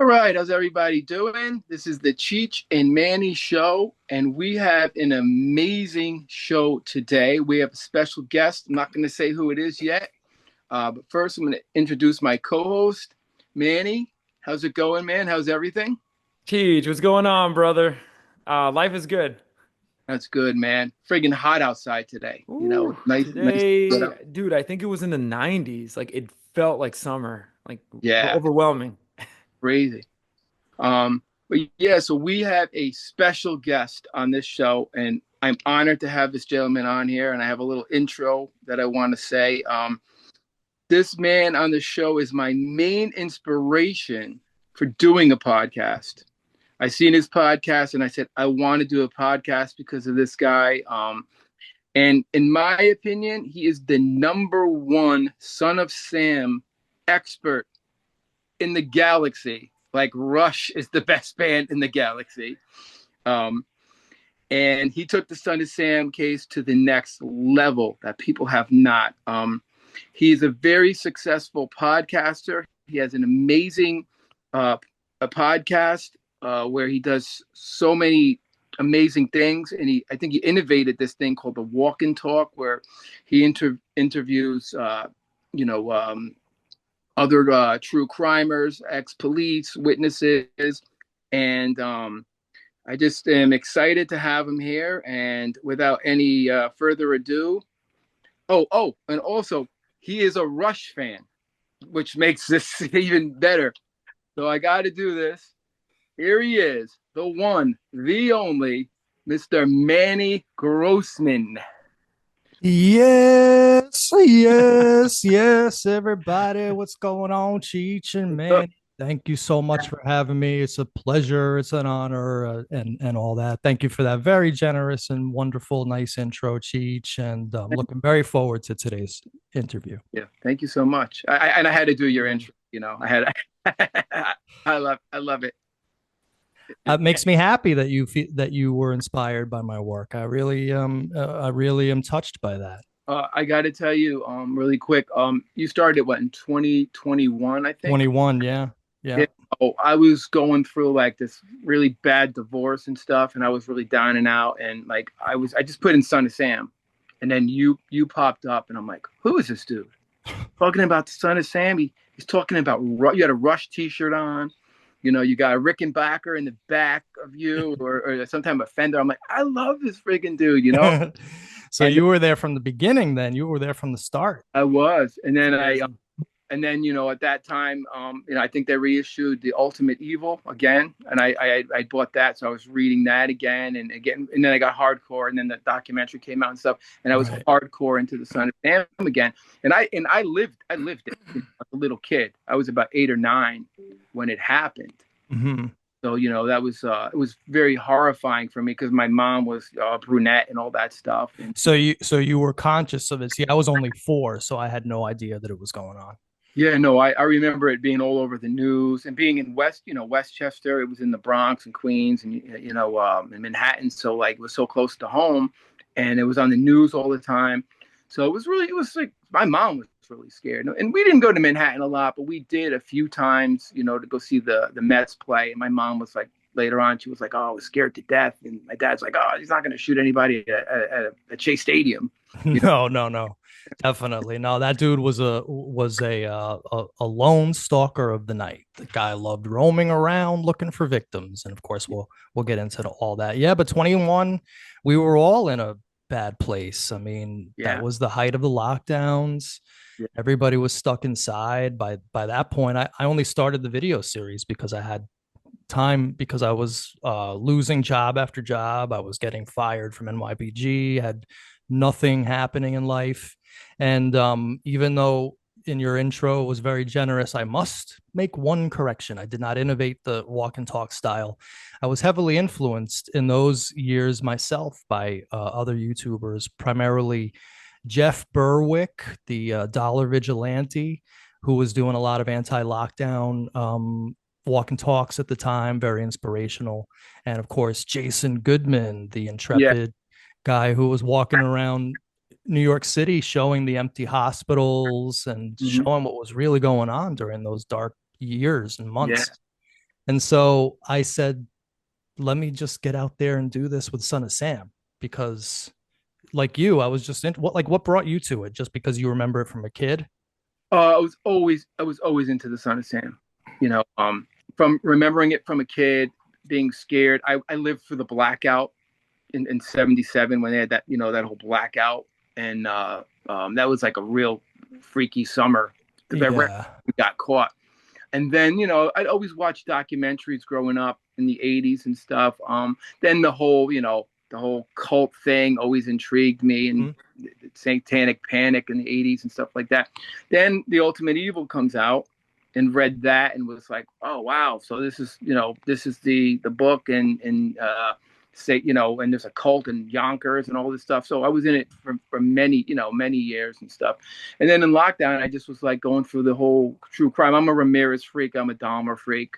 All right, how's everybody doing? This is the Cheech and Manny show, and we have an amazing show today. We have a special guest. I'm not going to say who it is yet, but first I'm going to introduce my co-host, Manny. How's it going, man? How's everything? Cheech, what's going on, brother? Life is good. That's good, man. Friggin' hot outside today. Ooh, Nice today, weather. dude, I think it was in the 90s. Like it felt like summer, like Yeah, overwhelming. crazy. But yeah, so we have a special guest on this show, and I'm honored to have this gentleman on here. And I have a little intro that I want to say. This man on the show is my main inspiration for doing a podcast. I seen his podcast and I said, I want to do a podcast because of this guy. And in my opinion, he is the number one Son of Sam expert in the galaxy. Like Rush is the best band in the galaxy. Um, and he took the Son of Sam case to the next level that people have not. He's a very successful podcaster. He has an amazing a podcast where he does so many amazing things, and I think he innovated this thing called the Walk and Talk, where he interviews, you know, other true crimers, ex-police, witnesses, and I just am excited to have him here. And without any further ado, and also he is a Rush fan, which makes this even better. So I got to do this. Here he is, the one, the only, Mr. Manny Grossman. Yes, everybody. What's going on, Cheech and Uh, Manny? Thank you so much for having me. It's a pleasure. It's an honor, and all that. Thank you for that very generous and wonderful, nice intro, Cheech. And I'm looking very forward to today's interview. yeah, thank you so much. And I had to do your intro. I had. I love it. It makes me happy that that you were inspired by my work. I really am touched by that. I got to tell you, really quick. You started what in 2021, I think. 21, yeah, yeah. Yeah. Oh, I was going through like this really bad divorce and stuff, and I was really down and out. And like I just put in Son of Sam, and then you popped up, and I'm like, who is this dude? Talking about the Son of Sam. He's talking about you had a Rush T-shirt on. You got a Rickenbacker in the back of you, or some type of Fender. I'm like, I love this freaking dude. So And you were there from the beginning, then you were there from the start. I was, and That's then amazing. at that time, I think they reissued the Ultimate Evil again, and I bought that, so I was reading that again and again, and then I got hardcore, and then the documentary came out and stuff, and I was Right. hardcore into the Son of Sam again, and I lived it as a little kid. I was about 8 or 9 when it happened. Hmm. So that was it was very horrifying for me because my mom was brunette and all that stuff. And So you were conscious of it. See, I was only 4, so I had no idea that it was going on. yeah, no, I remember it being all over the news and being in Westchester. It was in the Bronx and Queens and in Manhattan. So like it was so close to home, and it was on the news all the time. So it was like my mom was really scared. And we didn't go to Manhattan a lot, but we did a few times, to go see the Mets play. And my mom was like, later on, she was like, "Oh, I was scared to death." And my dad's like, "Oh, he's not going to shoot anybody at Chase Stadium." You know? No, no, no. Definitely. No, that dude was a lone stalker of the night. The guy loved roaming around looking for victims. And of course we'll get into all that. Yeah, but 21, we were all in a bad place. I mean, that Yeah. was the height of the lockdowns. Yeah. Everybody was stuck inside. By that point, I only started the video series because I had time because I was losing job after job. I was getting fired from NYPG, had nothing happening in life. And even though in your intro was very generous, I must make one correction. I did not innovate the walk and talk style. I was heavily influenced in those years myself by other YouTubers, primarily Jeff Berwick, the dollar vigilante, who was doing a lot of anti-lockdown walk and talks at the time, very inspirational. And of course, Jason Goodman, the Yeah. intrepid guy who was walking around New York City showing the empty hospitals and Mhm. showing what was really going on during those dark years and Yeah. months. And so I said, let me just get out there and do this with Son of Sam because like you, I was just what brought you to it? Just because you remember it from a kid? I was always into the Son of Sam. You know, from remembering it from a kid, being scared. I lived through the blackout in '77 when they had that, that whole blackout, and that was like a real freaky summer. Yeah. We got caught. And then, I'd always watch documentaries growing up in the '80s and stuff. Then the whole cult thing always intrigued me, and Mhm. Satanic Panic in the '80s and stuff like that. Then The Ultimate Evil comes out, and read that and was like, oh wow, so this is the book, and say, and there's a cult in Yonkers and all this stuff. So I was in it for many years and stuff. And then in lockdown, I just was like going through the whole true crime. I'm a Ramirez freak. I'm a Dahmer freak.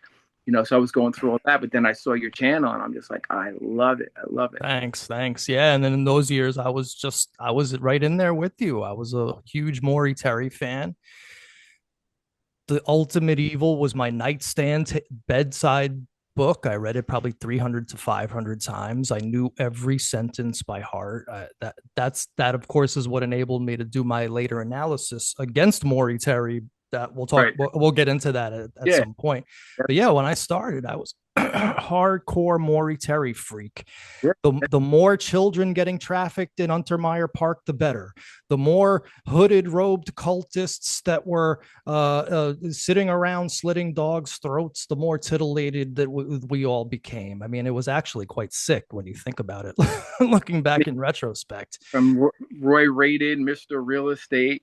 So I was going through all that, but then I saw your channel and I'm just like, I love it. I love it. Thanks. Yeah. And then in those years, I was right in there with you. I was a huge Maury Terry fan. The Ultimate Evil was my nightstand bedside book. I read it probably 300 to 500 times. I knew every sentence by heart. That of course is what enabled me to do my later analysis against Maury Terry. That we'll talk. Right. We'll get into that at Yeah. some point. But yeah, when I started, I was hardcore Maury Terry freak. Yeah. The more children getting trafficked in Untermeyer Park, the better. The more hooded, robed cultists that were sitting around slitting dogs' throats, the more titillated that we all became. I mean, it was actually quite sick when you think about it, looking back in retrospect. From Roy Rated, Mr. Real Estate,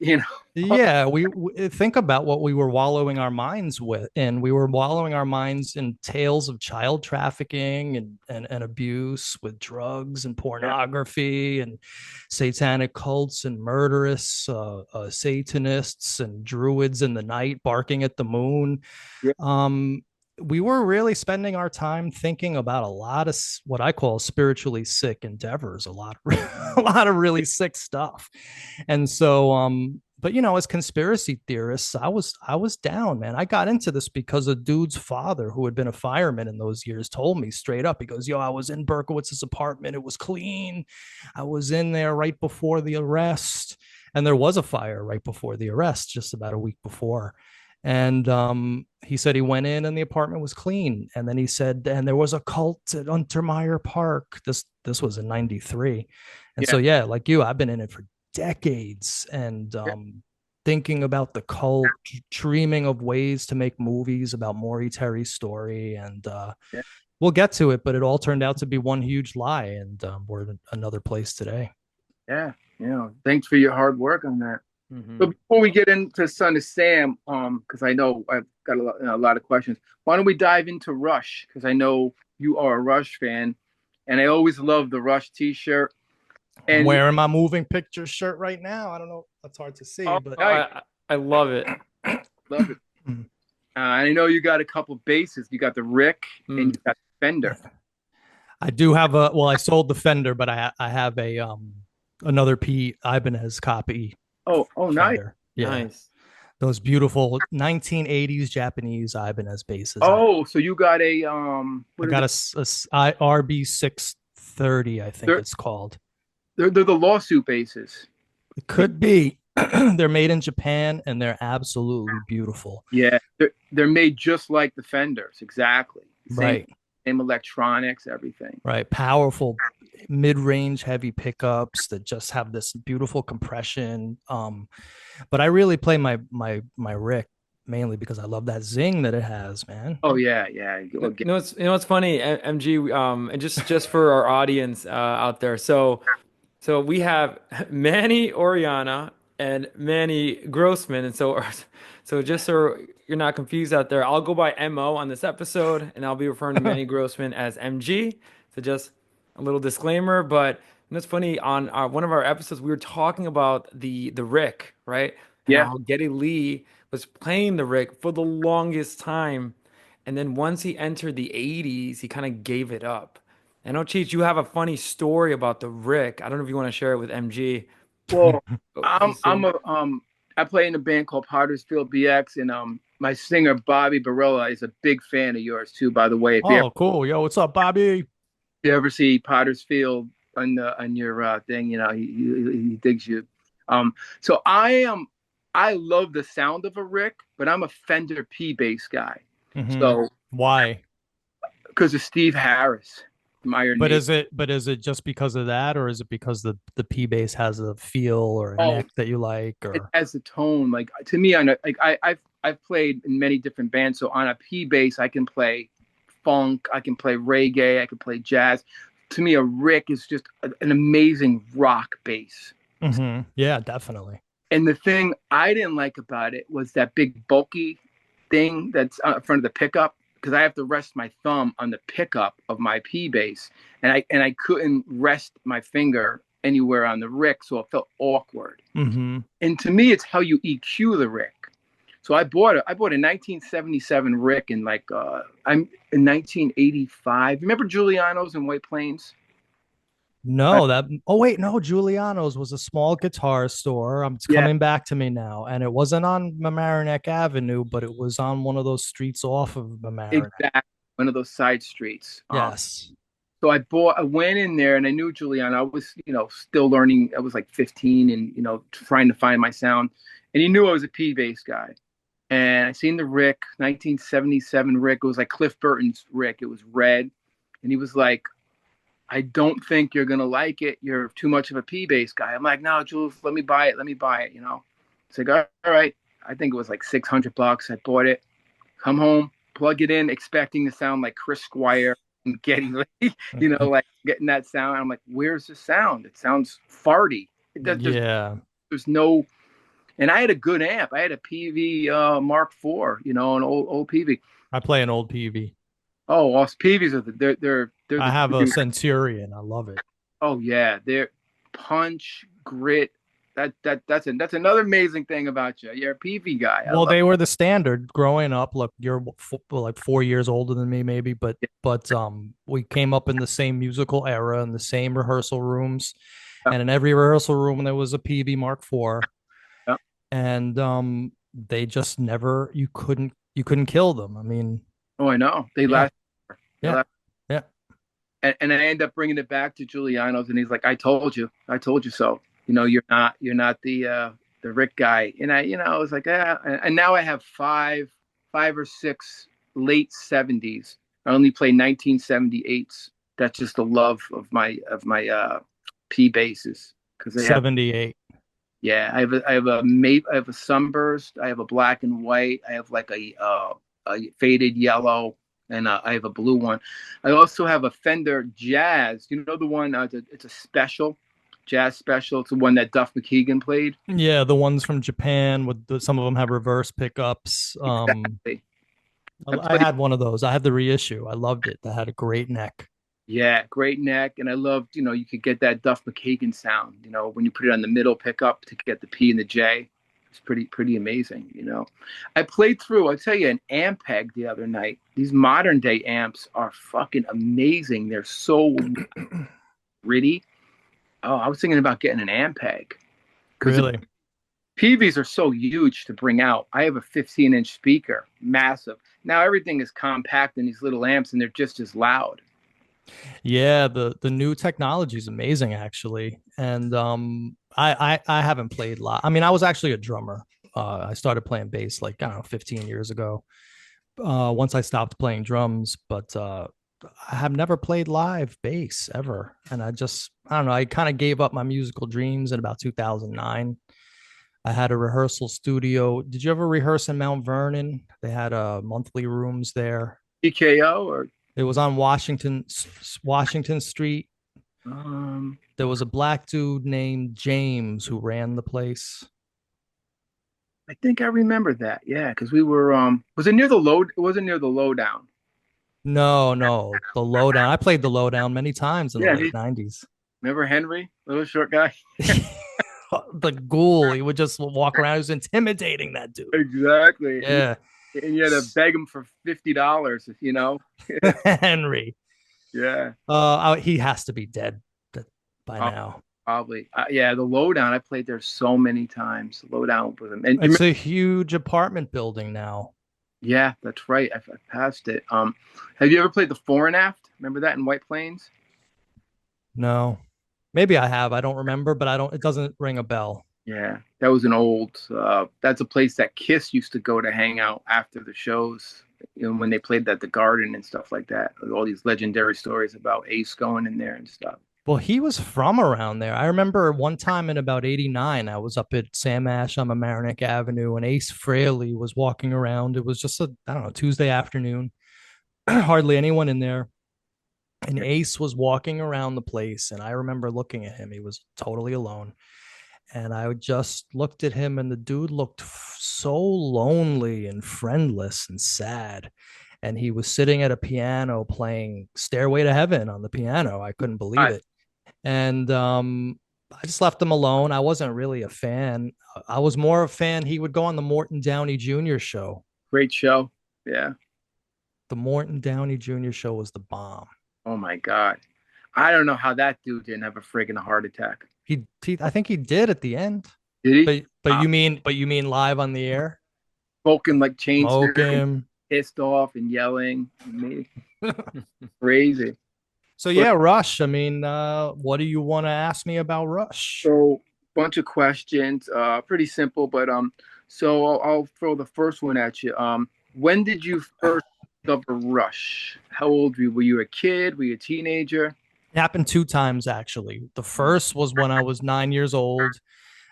Yeah, we think about what we were wallowing our minds with, and we were wallowing our minds in tales of child trafficking and abuse with drugs and Yeah. pornography and satanic cults and murderous Satanists and druids in the night barking at the moon. Yeah. Um, we were really spending our time thinking about a lot of what I call spiritually sick endeavors, a lot of really sick stuff. And so, but as conspiracy theorists, I was down, man. I got into this because a dude's father, who had been a fireman in those years, told me straight up. He goes, "Yo, I was in Berkowitz's apartment. It was clean. I was in there right before the arrest, and there was a fire right before the arrest, just about a week before." And he said he went in and the apartment was clean. And then he said, and there was a cult at Untermeyer Park. This was in '93. And so Yeah. yeah, like you, I've been in it for decades and Yeah. thinking about the cult, dreaming of ways to make movies about Maury Terry's story. And Yeah. we'll get to it, but it all turned out to be one huge lie. And we're in another place today. Yeah. Thanks for your hard work on that. So Mhm. before we get into Son of Sam, because I know I've got a lot of questions, why don't we dive into Rush? Because I know you are a Rush fan, and I always love the Rush T-shirt. I'm And wearing my moving picture shirt right now. I don't know. That's hard to see, oh, but Oh, nice, I love it. love it. And I know you got a couple bases. You got the Rick and Mm. you got the Fender. I do have I sold the Fender, but I have a another Pete Ibanez copy Oh, nice. Fender. Yeah. Nice. Those beautiful 1980s Japanese Ibanez basses. Oh, so you got a I what is got it? RB 630, I think They're it's called. they're the lawsuit bases. It could be. They're made in Japan and they're absolutely beautiful. Yeah, they're made just like the Fenders, exactly. Same Right. same electronics, everything. Right. Powerful mid-range heavy pickups that just have this beautiful compression. But I really play my Rick mainly because I love that zing that it has, man. Oh yeah, yeah. You know what's funny, MG, and just for our audience out there. So we have Manny Oriana and Manny Grossman, and so just so you're not confused out there, I'll go by MO on this episode, and I'll be referring to Manny Grossman as MG. So just a little disclaimer, but it's funny on one of our episodes we were talking about the Rick, right? And Yeah. how Geddy Lee was playing the Rick for the longest time, and then once he entered the 80s, he kind of gave it up. I know, Cheech, you have a funny story about the Rick. I don't know if you want to share it with MG. Well, Oh, I'm so I play in a band called Pottersfield BX, and my singer Bobby Barilla is a big fan of yours too, by the way. If Oh, cool. Yo, what's up, Bobby? you ever see Potter's Field on your thing, he digs you. Um, so I love the sound of a Rick, but I'm a Fender P bass guy. Hmm. So Why? because of Steve Harris from Iron Maiden. But is it just because of that, or is it because the P bass has a feel or a Oh, neck that you like, it or has the tone. Like to me, I know, like I've played in many different bands. So on a P bass, I can play funk, I can play reggae, I can play jazz. To me, a Rick is just an amazing rock bass. Yeah, definitely. And the thing I didn't like about it was that big bulky thing that's in front of the pickup because I have to rest my thumb on the pickup of my P bass, and I couldn't rest my finger anywhere on the Rick, so it felt awkward. Hmm. And to me, it's how you EQ the Rick. So I bought a 1977 Rick in I'm in 1985. Remember Giuliano's in White Plains? No, that. Oh wait, no. Giuliano's was a small guitar store. It's Yeah, coming back to me now, and it wasn't on Mamaroneck Avenue, but it was on one of those streets off of Mamaroneck. exactly. One of those side streets. Yes. So I went in there and I knew Giuliano. I was, still learning. I was like 15 and, trying to find my sound. And he knew I was a P bass guy. And I seen the Rick, 1977 Rick. It was like Cliff Burton's Rick. It was red. And he was like, I don't think you're going to like it. You're too much of a P bass guy. I'm like, no, Jules, let me buy it. Let me buy it. It's like, all right. I think it was like $600. I bought it, come home, plug it in, expecting to sound like Chris Squire and getting, like getting that sound. I'm like, where's the sound? It sounds farty. It does, Yeah. there's no, and I had a good amp. I had a PV Mark IV, an old PV. I play an old PV. Oh, awesome. PVs are they're I the have a dude. Centurion. I love it. Oh yeah, they're punch, grit. That's another amazing thing about you. You're a PV guy. I Well, love they were the standard growing up. Look, you're like 4 years older than me, maybe, it. but we came up in the same musical era in the same rehearsal rooms, Yeah, and in every rehearsal room there was a PV Mark IV, yeah. and they just never you couldn't kill them. I mean, Oh, I know. They yeah, last. They yeah, last. yeah. And I end up bringing it back to Giuliano's, and he's like, I told you so. You're not the Rick guy." And I was like, "Yeah." And now I have five or six late '70s. I only play 1978s. That's just the love of my P basses because they have. 78. Yeah, I have a sunburst. I have a black and white. I have like a faded yellow, and I have a blue one. I also have a Fender Jazz. You know the one? It's a special, jazz special. It's the one that Duff McKagan played. Yeah, the ones from Japan some of them have reverse pickups. Exactly. I I played. had one of those. I had the reissue. I loved it. That had a great neck. Yeah, great neck, and I loved. You could get that Duff McKagan sound. When you put it on the middle pickup to get the P and the J. It's pretty amazing. I played through. I'll tell you an Ampeg the other night. These modern day amps are fucking amazing. They're so gritty. Oh, I was thinking about getting an Ampeg because the Really? PVs are so huge to bring out. I have a 15-inch speaker, massive. Now everything is compact in these little amps, and they're just as loud. Yeah, the new technology is amazing actually. And I haven't played live. I mean, I was actually a drummer. I started playing bass like I don't know 15 years ago. Once I stopped playing drums, but I have never played live bass ever. And I don't know, I kind of gave up my musical dreams in about 2009. I had a rehearsal studio. Did you ever rehearse in Mount Vernon? They had monthly rooms there. PKO or It was on Washington Street. um, There was a black dude named James who ran the place. I think I remember that. Yeah, because we were was it near the load? It wasn't near the lowdown. No, no, the Lowdown. I played the Lowdown many times in the Yeah, late 90s. remember Henry, little short guy? The ghoul, he would just walk around. He was intimidating that dude. Exactly. Yeah. And you had to beg him for $50. Henry. Yeah. He has to be dead by Oh, now. probably. Yeah, the lowdown. I played there so many times. The lowdown with him. And you It's remember, a huge apartment building now. Yeah, that's right. I passed it. Have you ever played the fore and aft? Remember that in White Plains? No, maybe I have. I don't remember, but I don't. It doesn't ring a bell. Yeah, that was an old. That's a place that Kiss used to go to hang out after the shows. You know, when they played at the Garden and stuff like that. All these legendary stories about Ace going in there and stuff. Well, he was from around there. I remember one time in about '89, I was up at Sam Ash on Mamaroneck Avenue, and Ace Frehley was walking around. It was just a, I don't know, Tuesday afternoon, hardly anyone in there. And Ace was walking around the place, and I remember looking at him. He was totally alone. And I just looked at him, and the dude looked so lonely and friendless and sad. And he was sitting at a piano playing Stairway to Heaven on the piano. I couldn't believe Right. it. And I just left him alone. I wasn't really a fan. I was more a fan. He would go on the Morton Downey Jr. show. Great show. Yeah. The Morton Downey Jr. show was the bomb. Oh my God. I don't know how that dude didn't have a friggin' heart attack. I think he did at the end. Did he? But you mean live on the air? Spoken like chain Smoking. pissed off and yelling. Crazy. So yeah, Rush. I mean, what do you want to ask me about Rush? So bunch of questions, pretty simple, but so I'll throw the first one at you. When did you first discover Rush? How old were you? Were you a kid? Were you a teenager? It happened two times actually. The first was when I was 9 years old.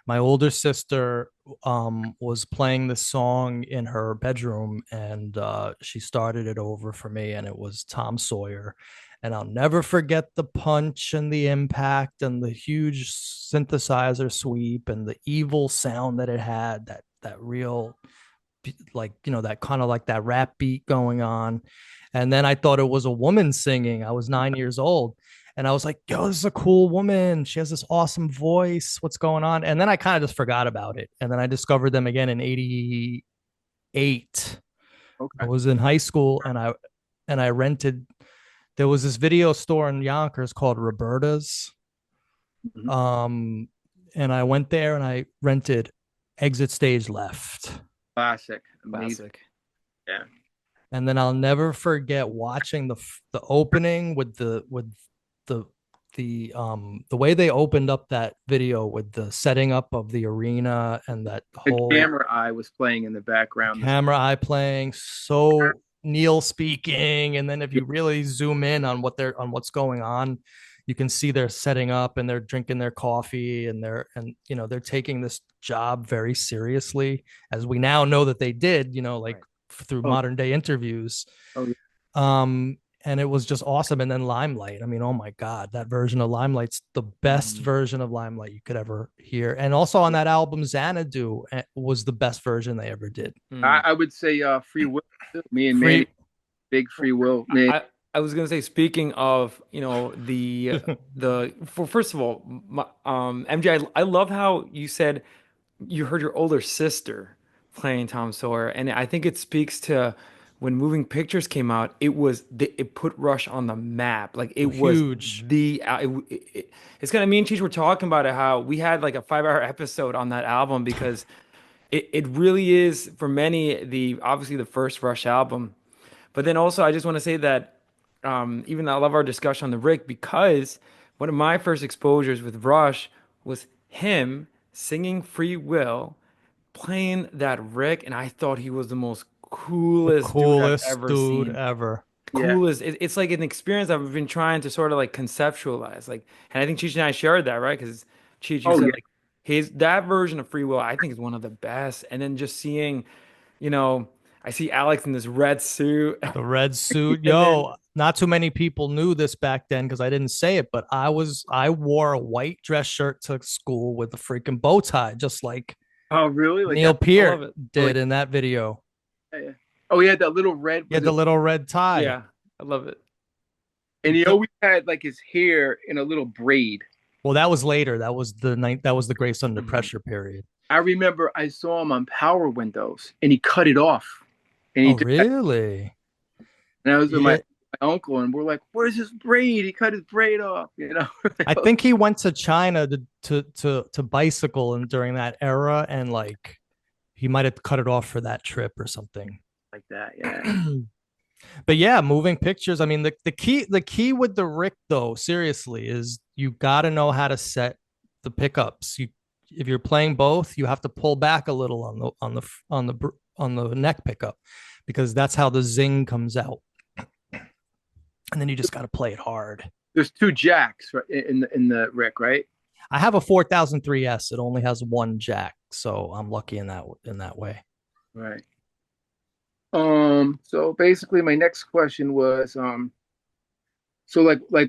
My older sister was playing this song in her bedroom, and she started it over for me, and it was Tom Sawyer. And I'll never forget the punch and the impact and the huge synthesizer sweep and the evil sound that it had, that real, like, that kind of like that rap beat going on. And then I thought it was a woman singing. I was 9 years old. And I was like, yo, this is a cool woman. She has this awesome voice. What's going on? And then I kind of just forgot about it. And then I discovered them again in '88. I Okay. was in high school, and I rented. There was this video store in Yonkers called Roberta's. Mhm. And I went there and I rented Exit Stage Left. Classic. Amazing. Classic. Yeah. And then I'll never forget watching the opening with the way they opened up that video with the setting up of the arena and that The whole camera eye was playing in the background. camera eye playing, so Neil speaking, and then if you really zoom in on what's going on, you can see they're setting up and they're drinking their coffee, and they're taking this job very seriously, as we now know that they did, like Right. through Oh. modern day interviews. Oh, yeah. And it was just awesome. And then Limelight. I mean, oh my God, that version of Limelight's the best version of Limelight you could ever hear. And also on that album, Xanadu was the best version they ever did. I would say Free Will. Me and Free- Manny, big Free Will. Man. I was gonna say, speaking of, first of all, MJ, I love how you said you heard your older sister playing Tom Sawyer, and I think it speaks to when Moving Pictures came out. It put Rush on the map. Like it was Huge. it's kind of me and Cheech were talking about it, how we had like a 5-hour episode on that album because it really is for many obviously the first Rush album. But then also, I just want to say that even though I love our discussion on the Rick, because one of my first exposures with Rush was him singing Free Will, playing that Rick, and I thought he was the most coolest dude I've ever seen. Ever. Yeah. Coolest. It's like an experience I've been trying to sort of like conceptualize. Like, and I think Cheech and I shared that, right? Because Cheech, you Oh, said yeah. like that version of Free Will, I think is one of the best. And then just seeing, I see Alex in this red suit. The red suit. And Yo, not too many people knew this back then because I didn't say it, but I wore a white dress shirt to school with a freaking bow tie, just like Oh, really? Like Neil that? Peart did in that video. Yeah. Oh, he had that little red. He had the little red tie. Yeah, I love it. And he always had like his hair in a little braid. Well, that was later. That was the Grace Under Pressure period. I remember I saw him on Power Windows, and he cut it off. And he Oh, really? And I was with Yeah. my uncle, and we're like, "Where's his braid? He cut his braid off." I think he went to China to bicycle and during that era, and like he might have cut it off for that trip or something. like that. Yeah. But yeah, moving pictures. I mean, the key with the Rick though, seriously, is you got to know how to set the pickups. You if you're playing both, you have to pull back a little on the neck pickup because that's how the zing comes out. And then you just got to play it hard. There's two jacks right, in the Rick, right? I have a 4003S. It only has one jack, so I'm lucky in that way. Right. So basically my next question was, so like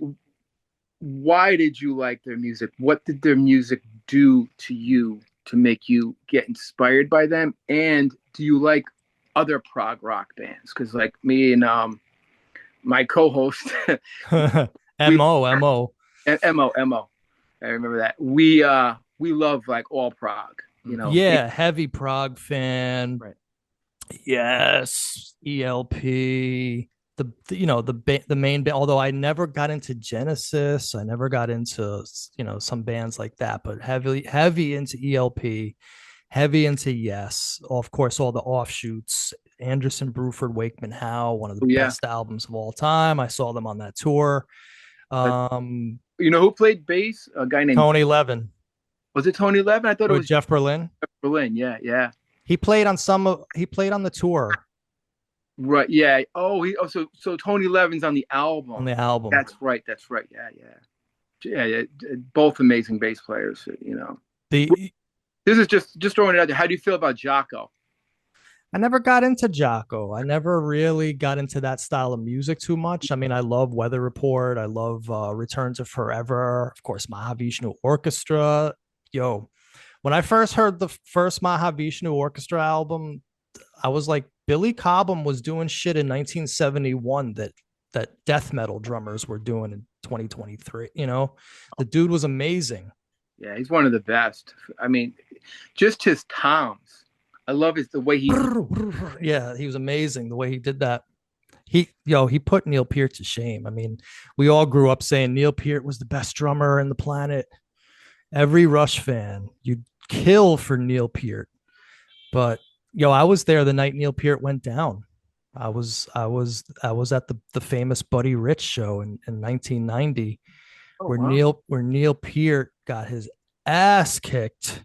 why did you like their music? What did their music do to you to make you get inspired by them? And do you like other prog rock bands? Because like me and my co-host, we Mo. Mo, I remember that. We love like all prog, you know. Yeah, heavy prog fan. Right. Yes, ELP. The main band. Although I never got into Genesis, I never got into some bands like that. But heavy into ELP, heavy into Yes. Of course, all the offshoots. Anderson, Bruford, Wakeman Howe, one of the Yeah. best albums of all time. I saw them on that tour. Uh, Um, you know who played bass? A guy named, Tony Levin was it Tony Levin? I thought it with was Jeff Berlin. Berlin. Yeah, yeah. He played on the tour Right. Yeah. Oh, so Tony Levin's on the on album. the album. That's right. That's right. Yeah, yeah. Yeah, yeah. Both amazing bass players, you know. The This is just throwing it out there. How do you feel about Jocko? I never got into Jocko. I never really got into that style of music too much. I mean, I love Weather Report. I love Return to Forever. Of course, Mahavishnu Orchestra. Yo, when I first heard the first Mahavishnu Orchestra album, I was like, Billy Cobham was doing shit in 1971 that death metal drummers were doing in 2023. The dude was amazing. Yeah, he's one of the best. I mean, just his toms. I love the way he. Yeah, he was amazing the way he did that. He put Neil Peart to shame. I mean, we all grew up saying Neil Peart was the best drummer in the planet. Every Rush fan, you'd kill for Neil Peart. But I was there the night Neil Peart went down. I was at the famous Buddy Rich show in 1990 Oh, where wow. Neil Peart got his ass kicked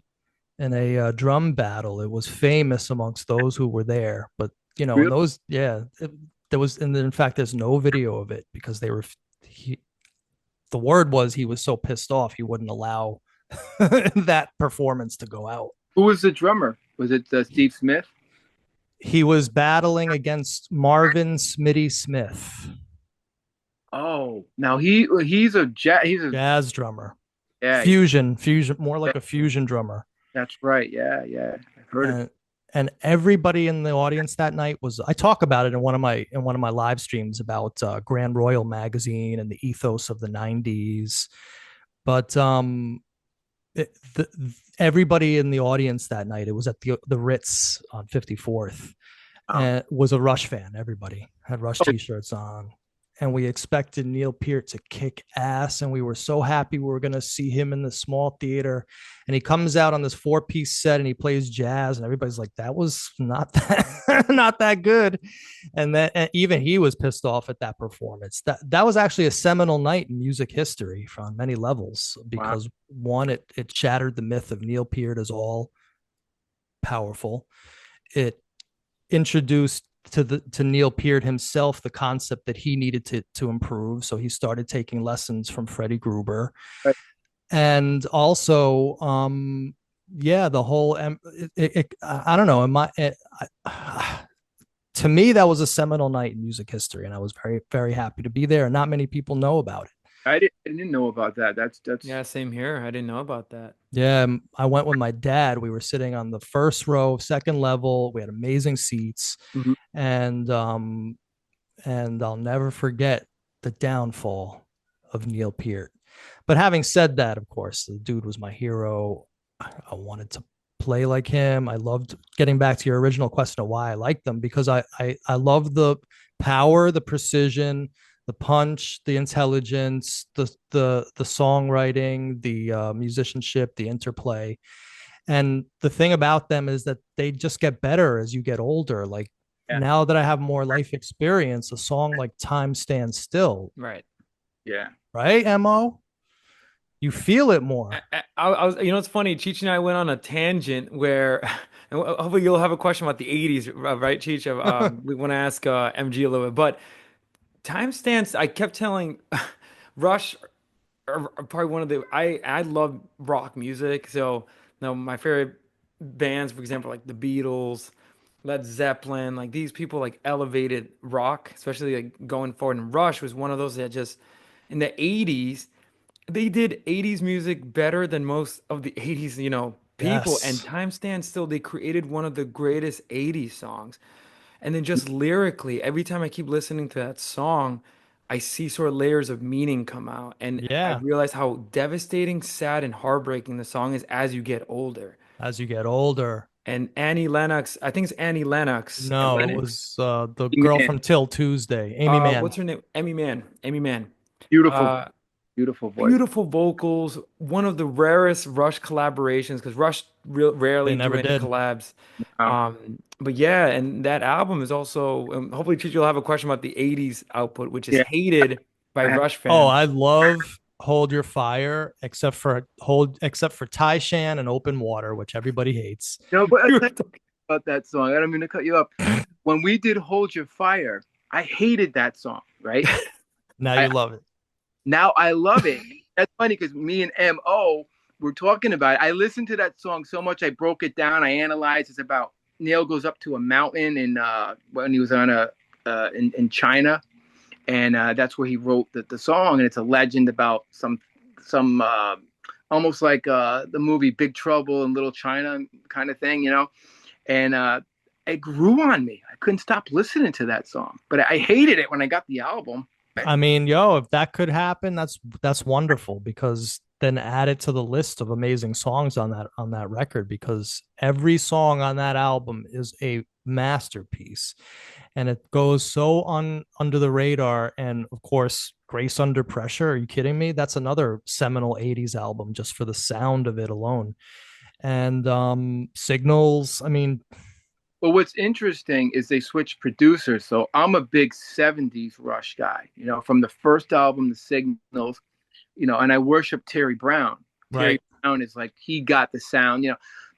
in a drum battle. It was famous amongst those who were there. But in Really? those, yeah, there was, and in fact, there's no video of it because the word was he was so pissed off he wouldn't allow that performance to go out. Who was the drummer? Was it Steve Smith? He was battling against Marvin Smitty Smith, Oh, now he's a jazz drummer, yeah, fusion, more like a fusion drummer. that's right. Yeah, yeah. I've heard of it. And everybody in the audience that night was. I talk about it in one of my live streams about Grand Royal magazine and the ethos of the '90s. But everybody in the audience that night, it was at the Ritz on 54th, and was a Rush fan. Everybody had Rush t-shirts on, and we expected Neil Peart to kick ass, and we were so happy we were going to see him in the small theater. And he comes out on this 4-piece set and he plays jazz, and everybody's like, that was not that good. And then even he was pissed off at that performance. That was actually a seminal night in music history on many levels because one, it shattered the myth of Neil Peart as all powerful. It introduced to Neil Peart himself the concept that he needed to improve. So he started taking lessons from Freddie Gruber. Right. And also, the whole, I don't know, to me, that was a seminal night in music history, and I was very, very happy to be there. And not many people know about it. I didn't know about that. That's Yeah, same here. I didn't know about that. Yeah, I went with my dad. We were sitting on the first row, second level. We had amazing seats, Mhm. and I'll never forget the downfall of Neil Peart. But having said that, of course, the dude was my hero. I wanted to play like him. I loved getting back to your original question of why I liked them, because I love the power, the precision, the punch, the intelligence, the songwriting, the musicianship, the interplay. And the thing about them is that they just get better as you get older. Like Yeah. now that I have more life experience, a song like Time Stands Still, Right. Yeah. right, Mo? You feel it more. I was, it's funny. Cheech and I went on a tangent where, and hopefully you'll have a question about the '80s, right, Cheech? We want to ask MG a little bit, but timestamps. I kept telling Rush are probably one of the. I love rock music, so my favorite bands, for example, like the Beatles, Led Zeppelin, like these people like elevated rock, especially like going forward. And Rush was one of those that just in the '80s they did 80s music better than most of the 80s, people. And Yes. Time Stands Still, they created one of the greatest 80s songs. And then just lyrically, every time I keep listening to that song, I see sort of layers of meaning come out. And I Yeah. realize how devastating, sad, and heartbreaking the song is as you get older. As you get older. And Annie Lennox, I think it's Annie Lennox. No, it Lennon. was the girl Man, from Till Tuesday, Amy Mann. What's her name? Emmy Man. Emmy Man. beautiful, Uh, beautiful voice. Beautiful vocals, one of the rarest Rush collaborations because Rush They rarely do never any did. collabs. Wow. But yeah, and that album is also, hopefully, Chicho, you'll have a question about the '80s output, which is Yeah. hated by I have, Rush Oh, fans. I love Hold Your Fire, except for Ty Shan and Open Water, which everybody hates. no, but I'll You tell you about that song. I don't mean to cut you up. When we did "Hold Your Fire," I hated that song. Right. Now I you love it. Now I love it. That's funny because me and Mo were talking about it. I listened to that song so much I broke it down. I analyzed. It's about Neil goes up to a mountain in when he was on in China, and that's where he wrote the song. And it's a legend about some almost like the movie Big Trouble in Little China kind of thing, And it grew on me. I couldn't stop listening to that song, but I hated it when I got the album. I mean, yo, if that could happen, that's wonderful because then add it to the list of amazing songs on that record because every song on that album is a masterpiece and it goes so under the radar and of course Grace Under Pressure, are you kidding me? That's another seminal 80s album just for the sound of it alone. And Signals, I mean, Well, what's interesting is they switched producers. So I'm a big 70s Rush guy, from the first album, The Signals, and I worship Terry Brown. right. Terry Brown is like, he got the sound.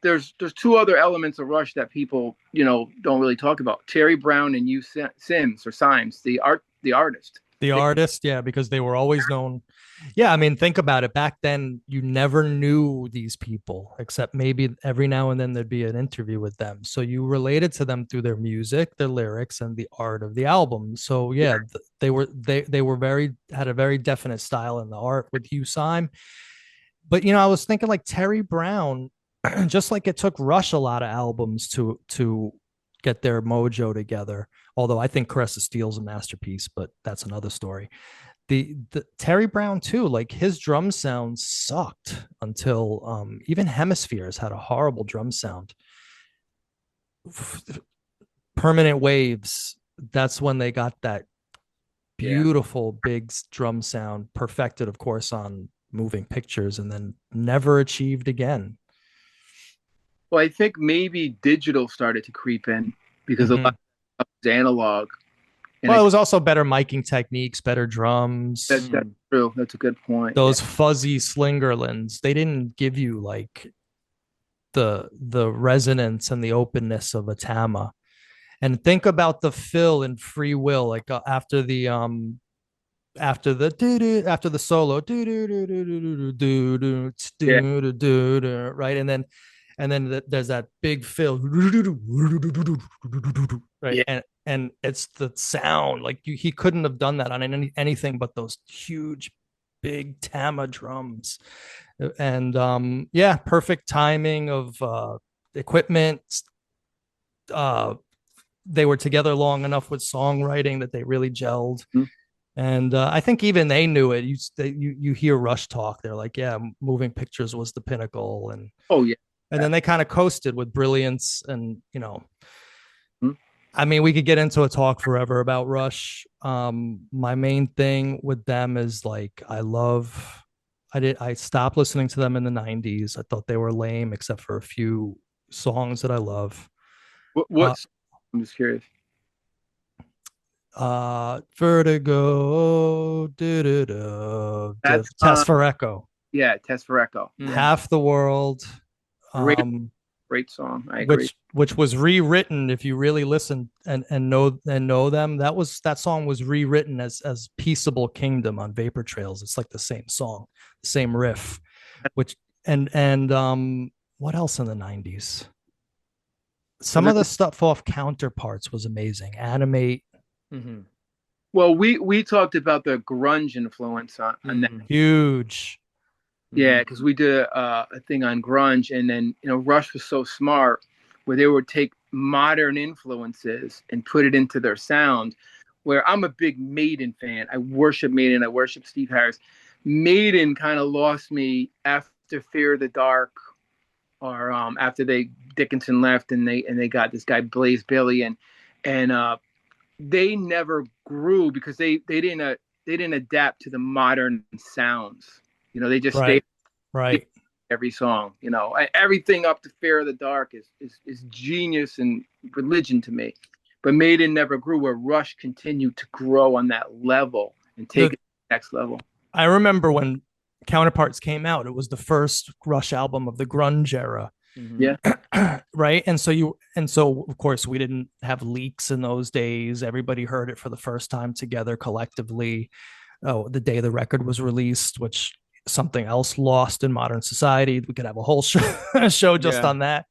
There's two other elements of Rush that people, don't really talk about. Terry Brown and you Sims or Symes, the artist. The artist, yeah, because they were always known. Yeah, I mean, think about it. Back then, you never knew these people, except maybe every now and then there'd be an interview with them. So you related to them through their music, their lyrics, and the art of the album. So yeah, they were very had a very definite style in the art with Hugh Syme. But I was thinking like Terry Brown, just like it took Rush a lot of albums to get their mojo together. Although I think Caress of Steel is a masterpiece, but that's another story. The Terry Brown too, like his drum sound sucked until even Hemispheres had a horrible drum sound. Permanent Waves, that's when they got that beautiful big drum sound, perfected, of course, on Moving Pictures, and then never achieved again. Well, I think maybe digital started to creep in because a lot of was analog. And Well, it was also better miking techniques, better drums. that's true. That's a good point. Those fuzzy Slingerlands, they didn't give you like the resonance and the openness of a Tama. And think about the fill in Free Will, like after the solo, Yeah. right, and then there's that big fill, right, Yeah. and it's the sound like he couldn't have done that on anything but those huge big Tama drums, and yeah, perfect timing of equipment. They were together long enough with songwriting that they really gelled. Mm-hmm. And I think even they knew it. You hear Rush talk. They're like, yeah, Moving Pictures was the pinnacle. And Oh, yeah. then they kind of coasted with Brilliance. And, Mm-hmm. I mean, we could get into a talk forever about Rush. My main thing with them is like, I stopped listening to them in the 90s. I thought they were lame, except for a few songs that I love. What I'm just curious. Vertigo, That's Test for Echo. yeah, Test for Echo. Yeah, Mm. Half the World, great, um, great song. I agree. which was rewritten. If you really listen and know them, that song was rewritten as Peaceable Kingdom on Vapor Trails. It's like the same song, the same riff. Which and what else in the 90s? Was Some it? of the stuff off Counterparts was amazing. Animate, Hmm. Well, we talked about the grunge influence on that. Hmm. huge. Yeah, Hmm. because we did a thing on grunge, and then Rush was so smart, where they would take modern influences and put it into their sound. Where I'm a big Maiden fan, I worship Maiden, I worship Steve Harris. Maiden kind of lost me after Fear of the Dark, or after they Dickinson left, and they got this guy Blaze Bailey, and they never grew because they didn't adapt to the modern sounds. They just stayed Right, right. every song. Everything up to Fear of the Dark is genius and religion to me. But Maiden never grew, where Rush continued to grow on that level and take The it to the next level. I remember when Counterparts came out, it was the first Rush album of the grunge era. Hmm. Yeah. Right. And so of course we didn't have leaks in those days. Everybody heard it for the first time together collectively. Oh, the day the record was released, which something else lost in modern society. We could have a whole show just Yeah. on that.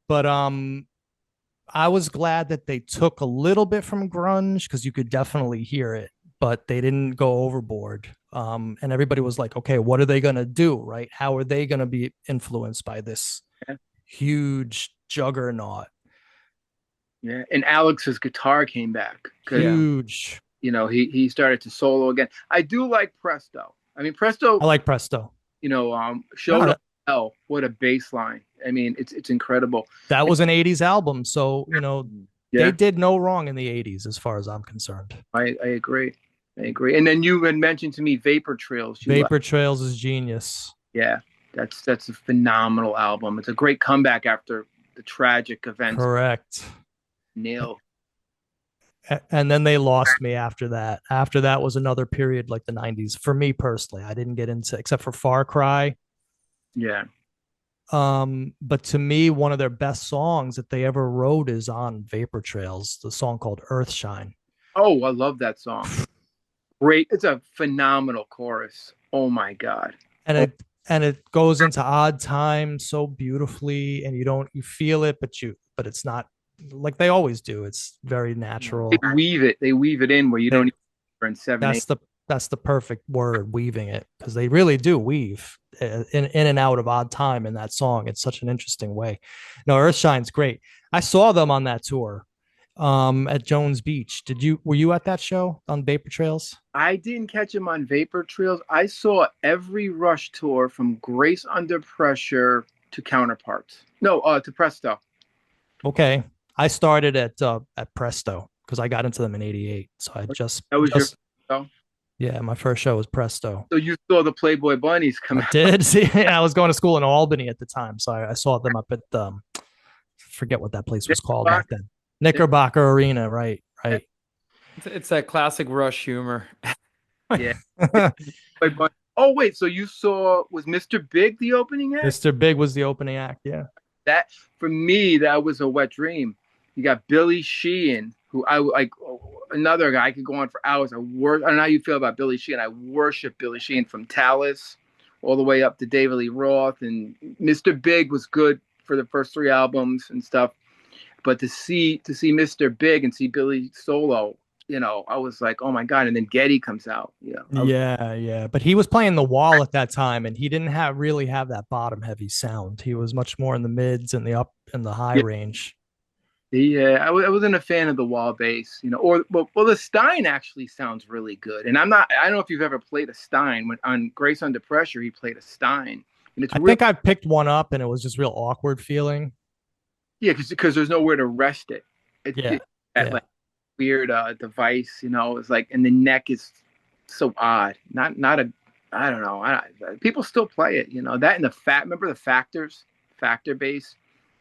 But I was glad that they took a little bit from grunge because you could definitely hear it, but they didn't go overboard. And everybody was like, okay, what are they going to do? Right? How are they going to be influenced by this Yeah. huge juggernaut? Yeah. And Alex's guitar came back because Yeah. Huge. he started to solo again. I do like Presto. I mean, Presto, I like Presto. showed No, up. Hell, what a bass line. I mean, it's incredible. that was an 80s album. So, they Yeah, did no wrong in the 80s as far as I'm concerned. I agree. I agree. And then you had mentioned to me Vapor Trails. You love. Vapor Trails is genius. Yeah, that's a phenomenal album. It's a great comeback after the tragic events with Correct. Neil. And then they lost me after that. After that was another period like the 90s. For me personally, I didn't get into except for Far Cry. Yeah. But to me, one of their best songs that they ever wrote is on Vapor Trails, the song called Earthshine. Oh, I love that song. Great. It's a phenomenal chorus. Oh my God. And Oh, it goes into odd time so beautifully, and you feel it, but it's not like they always do. It's very they natural. weave it. They weave it in where you They, don't even in seven, eight. that's the perfect word, weaving it, because they really do weave in and out of odd time in that song. It's such an interesting way. No, Earthshine's great. I saw them on that tour at Jones Beach. Were you at that show on Vapor Trails? I didn't catch him on Vapor Trails. I saw every Rush tour from Grace Under Pressure to Counterparts. No, to Presto. Okay. I started at Presto because I got into them in '88. So I That was your. just Oh, yeah, my first show was Presto. so you saw the Playboy Bunnies come I out. did see. I was going to school in Albany at the time, so I saw them up at forget what that place was called back then. Knickerbocker Arena, right, right. It's that classic Rush humor. Yeah. Oh wait, so you saw was Mr. Big the opening act? Mr. Big was the opening act. Yeah, That for me, that was a wet dream. You got Billy Sheehan, who I like. Another guy I could go on for hours. I don't know how you feel about Billy Sheehan. I worship Billy Sheehan from Tallis all the way up to David Lee Roth, and Mr. Big was good for the first three albums and stuff. But to see Mr. Big and see Billy solo, I was like, oh my God. And then Getty comes out. yeah. But he was playing the wall at that time, and he didn't really have that bottom heavy sound. He was much more in the mids and the up and the high Yeah. range. Yeah, I wasn't a fan of the wall bass, or well, the Stein actually sounds really good. And I don't know if you've ever played a Stein. When on Grace Under Pressure, he played a Stein, and it's I real. think I picked one up, and it was just real awkward feeling. Yeah, because there's nowhere to rest it. Yeah, That yeah. like weird device, it's like, and the neck is so odd. Not a, I don't know. People still play it, that and remember the Factor bass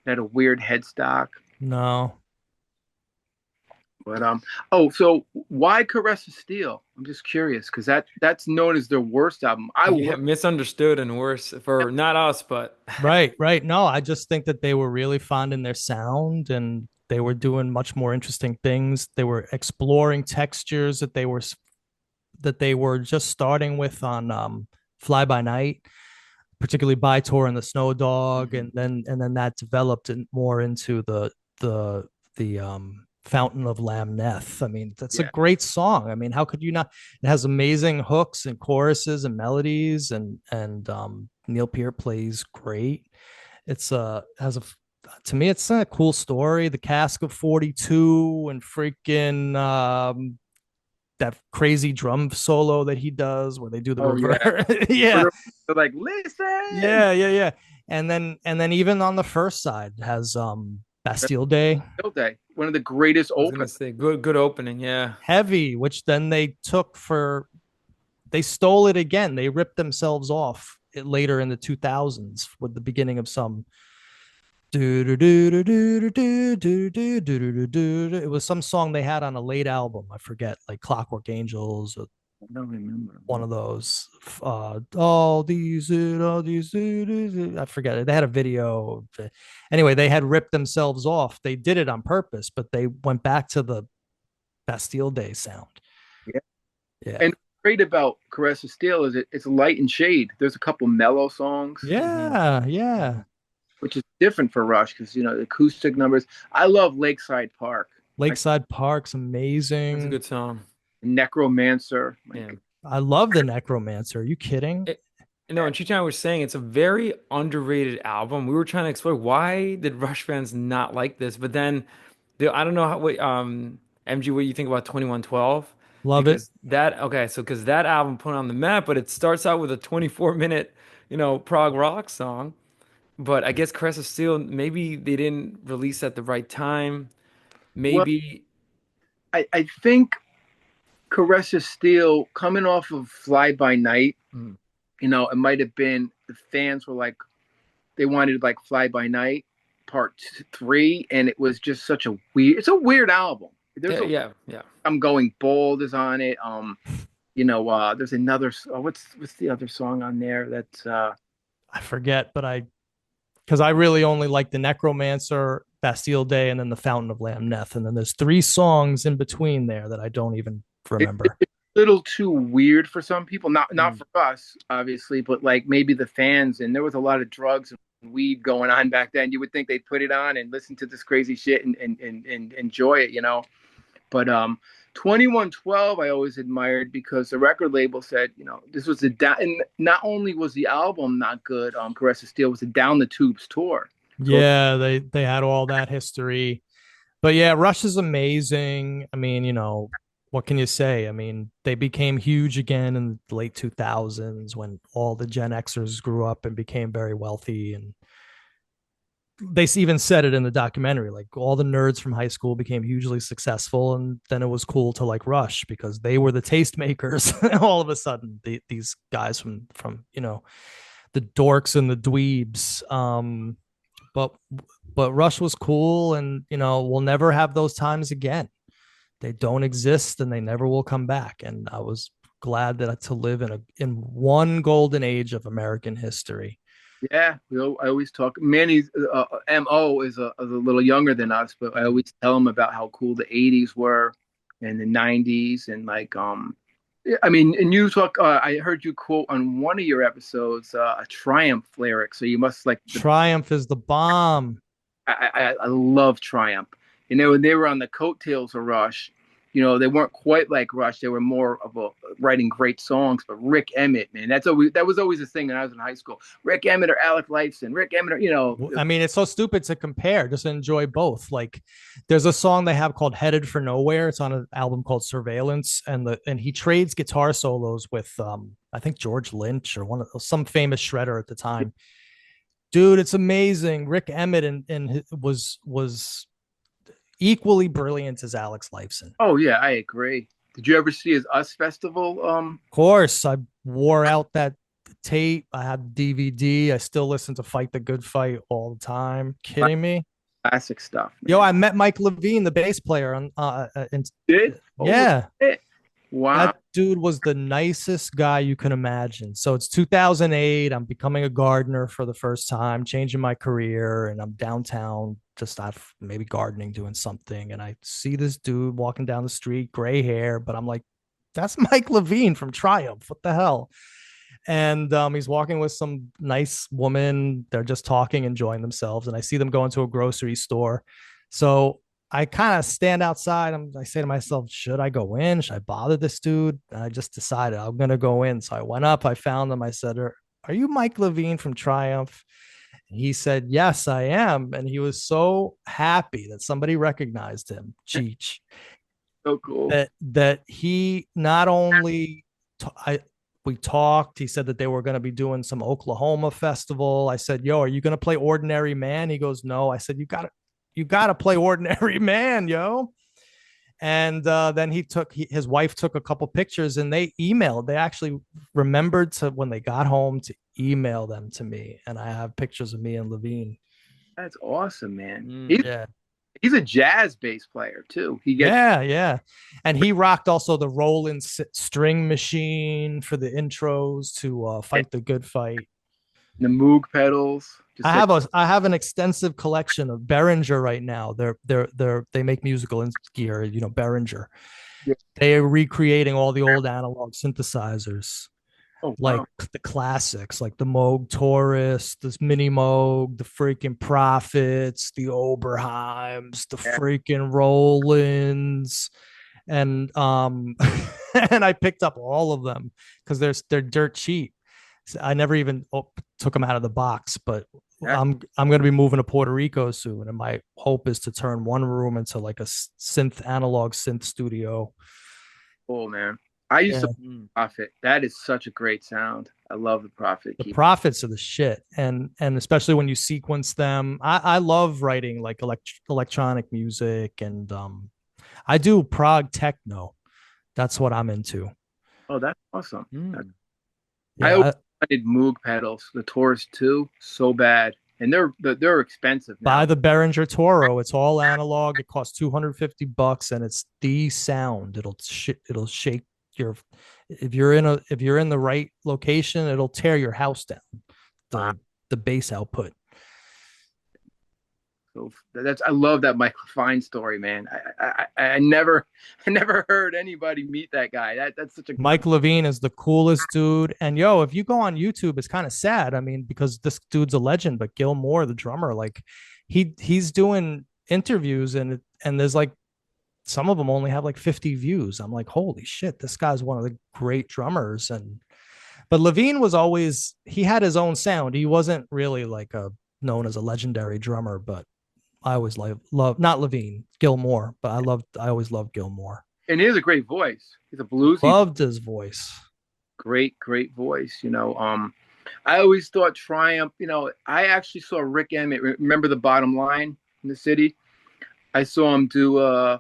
that had a weird headstock. No. But oh, so why Caress of Steel? I'm just curious because that's known as their worst album. I Yeah, love misunderstood and worse for not us, but Right, right. No, I just think that they were really fond in their sound and they were doing much more interesting things. They were exploring textures that they were just starting with on Fly By Night, particularly By Tour and the Snow Dog, Mhm. and then that developed more into the Fountain of Lamneth. I mean, that's a yeah. great song. I mean, how could you not? It has amazing hooks and choruses and melodies, and Neil Peart plays great. It's has a to me, it's a cool story. The Cask of 42 and freaking that crazy drum solo that he does where they do the Oh yeah. reverse. Yeah. They're like, listen. Yeah. And then even on the first side has That's Bastille Day, Still Day, one of the greatest I was gonna open. say good opening, yeah. Heavy, which then they stole it again. They ripped themselves off it later in the 2000s with the beginning of some it was some song they had on a late album. I forget, like Clockwork Angels or I don't remember. one of those. All these, I forget it. They had a video. Anyway, they had ripped themselves off. They did it on purpose, but they went back to the Bastille Day sound. Yeah. Yeah. And what's great about Caress of Steel is it's light and shade. There's a couple mellow songs, Hmm. Yeah. Yeah. which is different for Rush because the acoustic numbers. I love Lakeside Park, like Lakeside Park's That's a amazing. good song. Necromancer. Yeah. Like, I love the Necromancer. Are you kidding? It, no, and Cheech and I was saying it's a very underrated album. We were trying to explore why did Rush fans not like this, but then I don't know how what MG what you think about 2112 Love it. because that okay, so because that album put on the map, but it starts out with a 24-minute, prog rock song. But I guess Crest of Steel, maybe they didn't release at the right time. well, Maybe I think Caress of Steel coming off of Fly By Night. mm, It might have been the fans were like they wanted like Fly By Night part 3, and it was just such a weird. It's a weird album. yeah, yeah, yeah. I'm Going Bold is on it. There's another. What's the other song on there? That's I forget, but because I really only like the Necromancer, Bastille Day, and then the Fountain of Lamneth, and then there's three songs in between there that I don't even remember. it's a little too weird for some people. Not Mm. for us, obviously, but like maybe the fans. And there was a lot of drugs and weed going on back then. You would think they'd put it on and listen to this crazy shit and enjoy it. But 2112 I always admired because the record label said, this was and not only was the album not good, Caress of Steel was a Down the Tubes tour. So Yeah, they had all that history. But yeah, Rush is amazing. I mean, what can you say? I mean, they became huge again in the late 2000s when all the Gen Xers grew up and became very wealthy. And they even said it in the documentary, like all the nerds from high school became hugely successful. And then it was cool to like Rush because they were the tastemakers all of a sudden, these guys from the dorks and the dweebs. But Rush was cool, and we'll never have those times again. They don't exist, and they never will come back. And I was glad that to live in one golden age of American history. yeah, I always talk. Manny's Mo is a little younger than us, but I always tell him about how cool the '80s were and the '90s, and like yeah, I mean, and you talk. I heard you quote on one of your episodes a Triumph lyric, so you must like Triumph is the bomb. I love Triumph. When they were on the coattails of Rush, they weren't quite like Rush. They were more of a writing great songs. But Rick Emmett, man, that was always a thing when I was in high school. Rick Emmett or Alec Lifeson. Rick Emmett, I mean, it's so stupid to compare. Just enjoy both. Like, there's a song they have called "Headed for Nowhere." It's on an album called Surveillance, and he trades guitar solos with I think George Lynch or some famous shredder at the time. Dude, it's amazing. Rick Emmett and was equally brilliant as Alex Lifeson. Oh yeah, I agree. Did you ever see his Us Festival? Of course, I wore out that tape. I had DVD. I still listen to Fight the Good Fight all the time. Kidding me? classic stuff, Yo, man. I met Mike Levine, the bass player on Did? Holy yeah. shit. Wow. That dude was the nicest guy you can imagine. So it's 2008. I'm becoming a gardener for the first time, changing my career, and I'm downtown, just out maybe gardening, doing something. And I see this dude walking down the street, gray hair, but I'm like, that's Mike Levine from Triumph. What the hell? And he's walking with some nice woman. They're just talking, enjoying themselves. And I see them go into a grocery store. So I kind of stand outside. I say to myself, should I go in? Should I bother this dude? And I just decided I'm going to go in. So I went up, I found him. I said, are you Mike Levine from Triumph? And he said, yes, I am. And he was so happy that somebody recognized him, Cheech, So cool. that he not only, we talked. He said that they were going to be doing some Oklahoma festival. I said, yo, are you going to play Ordinary Man? He goes, no. I said, you got to play Ordinary Man, yo. And then his wife took a couple pictures and they actually remembered to, when they got home, to email them to me. And I have pictures of me and Levine. That's awesome, man. Yeah. He's a jazz bass player too. Yeah. And he rocked also the Roland string machine for the intros to Fight the Good Fight. The Moog pedals. I have an extensive collection of Behringer right now. They make musical gear, Behringer. Yeah. They are recreating all the old analog synthesizers. Oh, wow. Like the classics, like the Moog Taurus, this Mini Moog, the freaking Prophets, the Oberheims, the freaking Rolands, and and I picked up all of them because they're dirt cheap. So I never even took them out of the box, but I'm going to be moving to Puerto Rico soon, and my hope is to turn one room into like a analog synth studio. Cool, man. I used to Prophet. That is such a great sound. I love the Prophet. The Prophets are the shit, and especially when you sequence them. I love writing like electronic music, and I do prog techno. That's what I'm into. Oh, that's awesome. Yeah, I always wanted Moog pedals, the Taurus 2, so bad. And they're expensive now. Buy the Behringer Toro. It's all analog. It costs $250, and it's the sound. It'll shake your. If you're in the right location, it'll tear your house down. The bass output. So I love that Mike Levine story, man. I never heard anybody meet that guy. That's such a Mike Levine is the coolest dude. And yo, if you go on YouTube, it's kind of sad. I mean, because this dude's a legend, but Gil Moore, the drummer, like he's doing interviews and there's like some of them only have like 50 views. I'm like, holy shit, this guy's one of the great drummers. But Levine was always, he had his own sound. He wasn't really like known as a legendary drummer, but I always love not Levine, Gil Moore, but I always loved Gil Moore. And he has a great voice. He's a bluesy. Loved his voice. Great voice. I always thought Triumph. I actually saw Rick Emmett. Remember the Bottom Line in the city? I saw him do a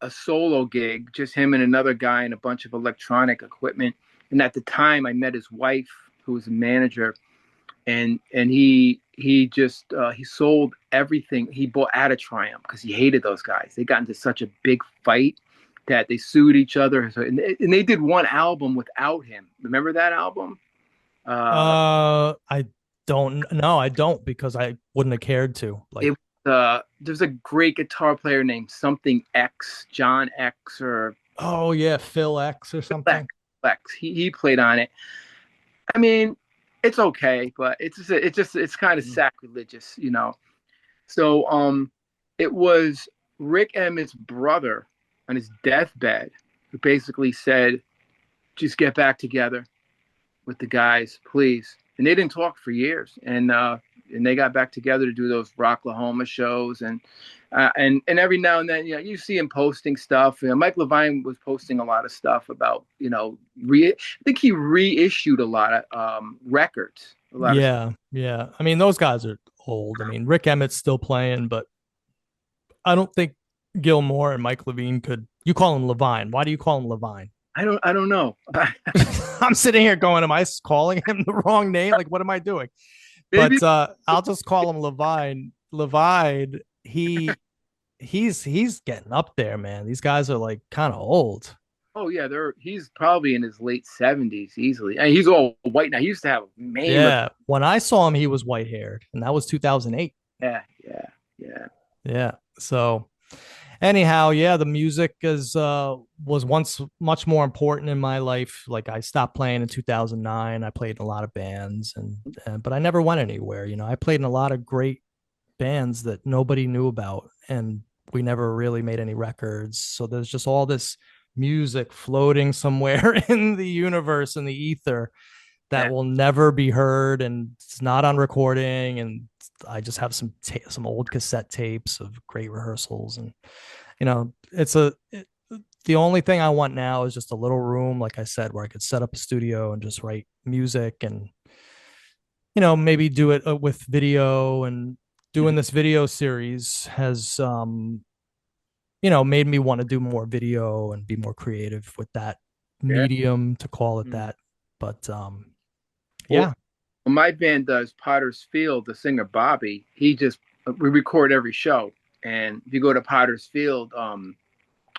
solo gig, just him and another guy and a bunch of electronic equipment. And at the time, I met his wife, who was a manager, and he sold everything he bought out of Triumph because he hated those guys. They got into such a big fight that they sued each other, and they did one album without him. Remember that album? I don't know. I don't, because I wouldn't have cared to. Like, there's a great guitar player named something X, John X, or Phil X or something. X. He played on it. I mean, it's okay, but it's kind of sacrilegious, So it was Rick Emmett's brother on his deathbed who basically said, just get back together with the guys, please. And they didn't talk for years. And they got back together to do those Rocklahoma shows. And every now and then, you see him posting stuff. Mike Levine was posting a lot of stuff about, I think he reissued a lot of records. Yeah. I mean, those guys are old. I mean, Rick Emmett's still playing, but I don't think Gil Moore and Mike Levine could. You call him Levine. Why do you call him Levine? I don't know. I'm sitting here going, am I calling him the wrong name? Like, what am I doing? Maybe. But I'll just call him Levine Levine, he's getting up there, man. These guys are like kind of old. Oh yeah, he's probably in his late 70s easily. And he's all white now. He used to have mammoth. Yeah. When I saw him, he was white haired, and that was 2008. Yeah, yeah, yeah. Yeah. So anyhow, yeah, the music is was once much more important in my life. Like I stopped playing in 2009. I played in a lot of bands and but I never went anywhere. You know, I played in a lot of great bands that nobody knew about and we never really made any records. So there's just all this music floating somewhere in the universe in the ether that Yeah. will never be heard and it's not on recording and I just have some old cassette tapes of great rehearsals and you know the only thing I want now is just a little room like I said where I could set up a studio and just write music and you know maybe do it with video and doing Mhm. this video series has you know made me want to do more video and be more creative with that Yeah. medium to call it Mm. that but Well, yeah. when my band does Potter's Field, the singer Bobby, we record every show. And if you go to Potter's Field,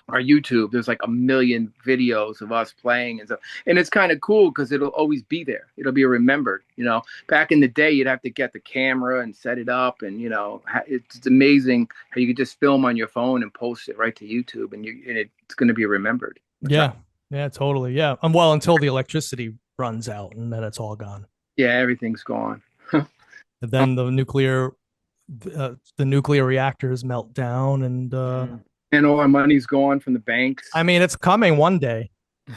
our YouTube, there's like a million videos of us playing and stuff. And it's kind of cool because it'll always be there. It'll be remembered. You know, back in the day, you'd have to get the camera and set it up. And, you know, it's amazing how you could just film on your phone and post it right to YouTube and it's going to be remembered. Yeah. Yeah, totally. Yeah. Well, until the electricity runs out and then it's all gone. Yeah, everything's gone. And then the nuclear reactors melt down and Mm. And all our money's gone from the I banks. mean it's coming one day Yeah,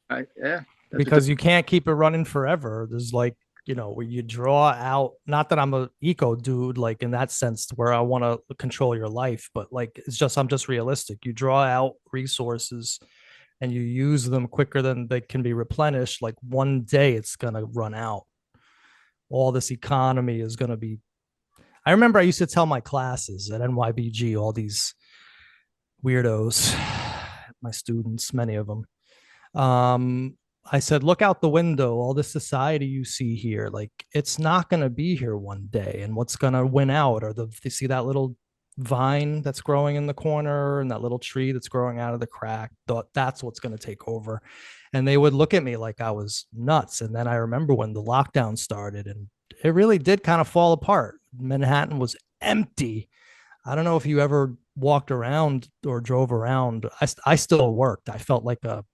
that's what because you can't keep it running forever. There's like, you know, where you draw out, not that I'm a eco dude, like in that sense where I want to control your life, but like it's just I'm just realistic. You draw out resources and you use them quicker than they can be replenished. Like one day it's gonna run out. All this economy is gonna be I remember I used to tell my classes at NYBG, all these weirdos, my students, many of them. I said, look out the window, all this society you see here, like it's not going to be here one day. And what's going to win out are you see that little vine that's growing in the corner and that little tree that's growing out of the crack. That's what's going to take over. And they would look at me like I was nuts. And then I remember when the lockdown started and it really did kind of fall apart. Manhattan was empty. I don't know if you ever walked around or drove around. I still worked. I felt like a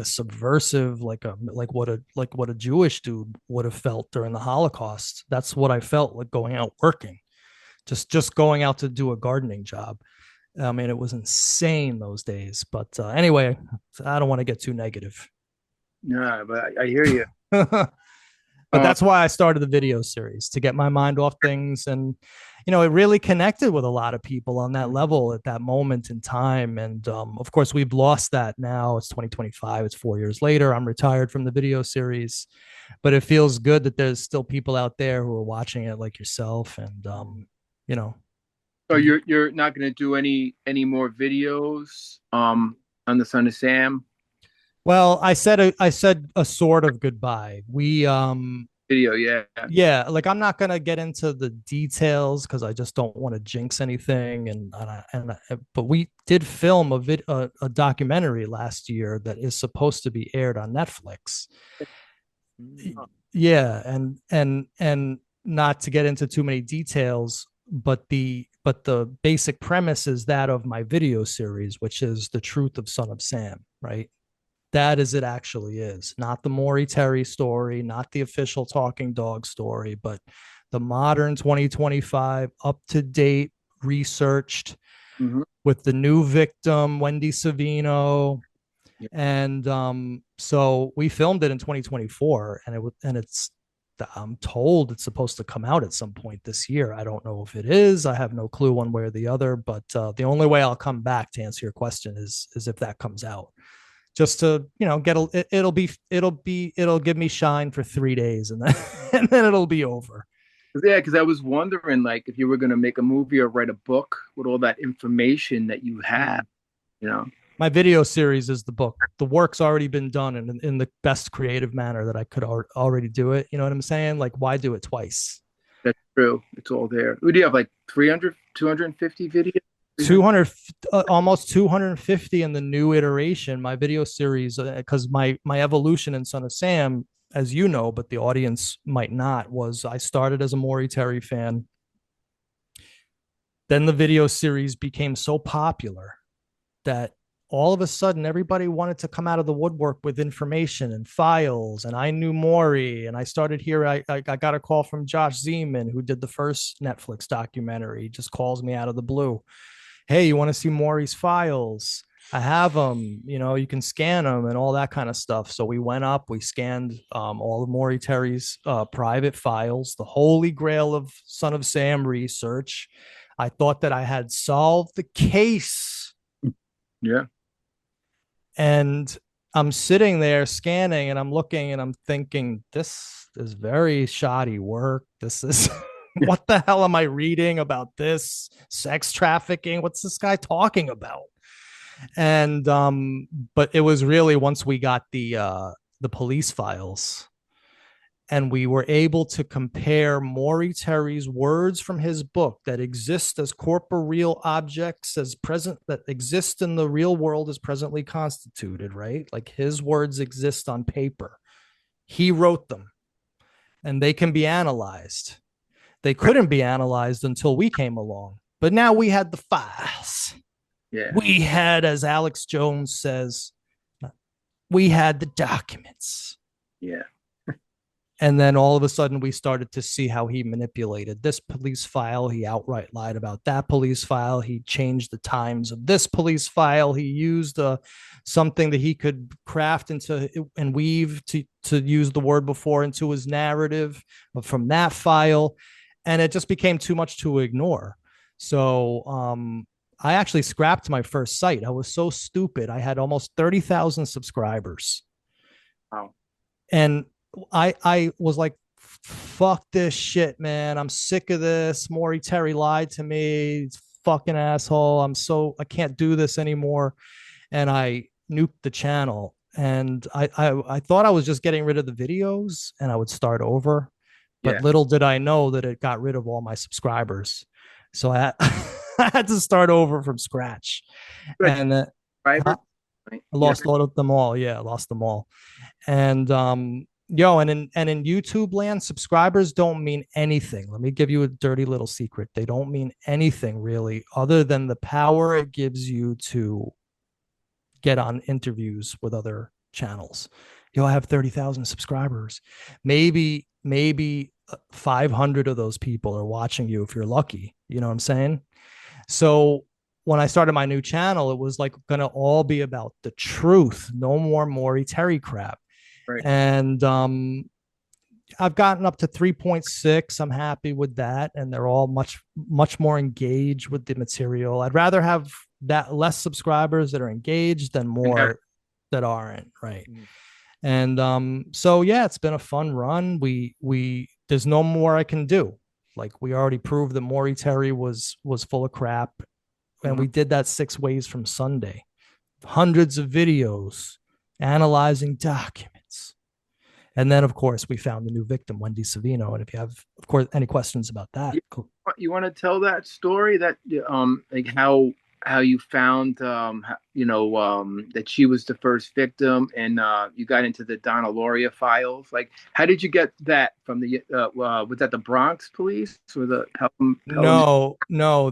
subversive, like what a Jewish dude would have felt during the Holocaust. That's what I felt like going out working, just going out to do a gardening job. I mean, it was insane those days. But anyway, I don't want to get too negative. no, but I hear you. But that's why I started the video series to get my mind off things. And, you know, it really connected with a lot of people on that level at that moment in time. And of course, we've lost that now. It's 2025. It's 4 years later. I'm retired from the video series, but it feels good that there's still people out there who are watching it like yourself. And, you know, So you're not going to do any more videos on the Son of Sam well, I said a sort of goodbye. We video? Yeah. yeah, like I'm not gonna get into the details because I just don't want to jinx anything. But we did film a documentary last year that is supposed to be aired on Netflix. Mm. Yeah, and not to get into too many details, but the basic premise is that of my video series, which is the truth of Son of Sam, right? That as it actually is, not the Maury Terry story, not the official talking dog story, but the modern 2025, up to date, researched Hmm. with the new victim, Wendy Savino. Yeah. And so we filmed it in 2024, and it's I'm told it's supposed to come out at some point this year. I don't know if it is. I have no clue one way or the other. But the only way I'll come back to answer your question is if that comes out just to it'll give me shine for 3 days and then and then it'll be over. Yeah, because I was wondering, like, if you were going to make a movie or write a book with all that information that you have, you know. My video series is the book. The work's already been done in the best creative manner that I could already do it. You know what I'm saying? Like, why do it twice? That's true. It's all there. What do you have, like 300, 250 videos? 200, almost 250 in the new iteration, my video series, because my evolution in Son of Sam, as you know, but the audience might not, was I started as a Maury Terry fan. Then the video series became so popular that all of a sudden everybody wanted to come out of the woodwork with information and files. And I knew Maury, and I started here. I got a call from Josh Zeman, who did the first Netflix documentary. He just calls me out of the blue. Hey, you want to see Maury's files? I have them, you can scan them and all that kind of stuff. So we went up, we scanned all of Maury Terry's private files, the holy grail of Son of Sam research. I thought that I had solved the case. Yeah. And I'm sitting there scanning and I'm looking and I'm thinking, this is very shoddy work. This is what the hell am I reading about this? Sex trafficking? What's this guy talking about? And but it was really once we got the police files and we were able to compare Maury Terry's words from his book that exist as corporeal objects as present that exist in the real world as presently constituted, right? Like his words exist on paper. He wrote them and they can be analyzed. They couldn't be analyzed until we came along. But now we had the files. Yeah. We had, as Alex Jones says, we had the documents. Yeah. And then all of a sudden we started to see how he manipulated this police file. He outright lied about that police file. He changed the times of this police file. He used something that he could craft into and weave to use the word before into his narrative from that file. And it just became too much to ignore. So I actually scrapped my first site. I was so stupid. I had almost 30,000 subscribers. Wow. And I was like, fuck this shit, man. I'm sick of this. Maury Terry lied to me. He's fucking asshole. I can't do this anymore. And I nuked the channel. And I thought I was just getting rid of the videos and I would start over. But little did I know that it got rid of all my subscribers. So I had to start over from scratch. And I lost all of them all. Yeah, I lost them all. And and in YouTube land, subscribers don't mean anything. Let me give you a dirty little secret. They don't mean anything really, other than the power it gives you to get on interviews with other channels. I have 30,000 subscribers. Maybe 500 of those people are watching you if you're lucky. You know what I'm saying? So when I started my new channel, it was like going to all be about the truth. No more Maury Terry crap. Right. And I've gotten up to 3.6. I'm happy with that. And they're all much more engaged with the material. I'd rather have that less subscribers that are engaged than more that aren't. Right. Mm. And so, yeah, it's been a fun run. There's no more I can do. Like we already proved that Maury Terry was full of crap. And we did that 6 ways from Sunday. Hundreds of videos analyzing documents. And then, of course, we found the new victim, Wendy Savino. And if you have, of course, any questions about that. You want to tell that story, that like how you found that she was the first victim, and you got into the Donna Lauria files. Like, how did you get that from the was that the Bronx police or the No,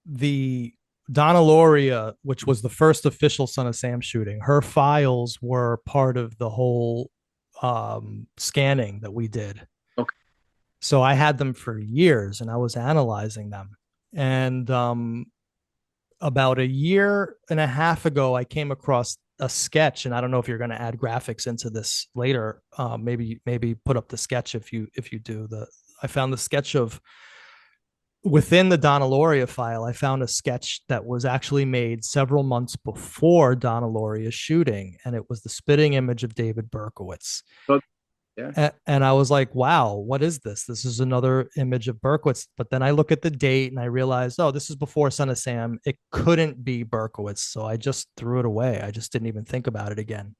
the Donna Lauria, which was the first official Son of Sam shooting, her files were part of the whole scanning that we did. Okay. So I had them for years and I was analyzing them. And about a year and a half ago, I came across a sketch, and I don't know if you're going to add graphics into this later. Maybe put up the sketch if you do. I found the sketch of within the Donna Lauria file. I found a sketch that was actually made several months before Donna Lauria's shooting, and it was the spitting image of David Berkowitz. Okay. Yeah. And I was like, wow, what is this? This is another image of Berkowitz. But then I look at the date and I realized, oh, this is before Son of Sam. It couldn't be Berkowitz. So I just threw it away. I just didn't even think about it again.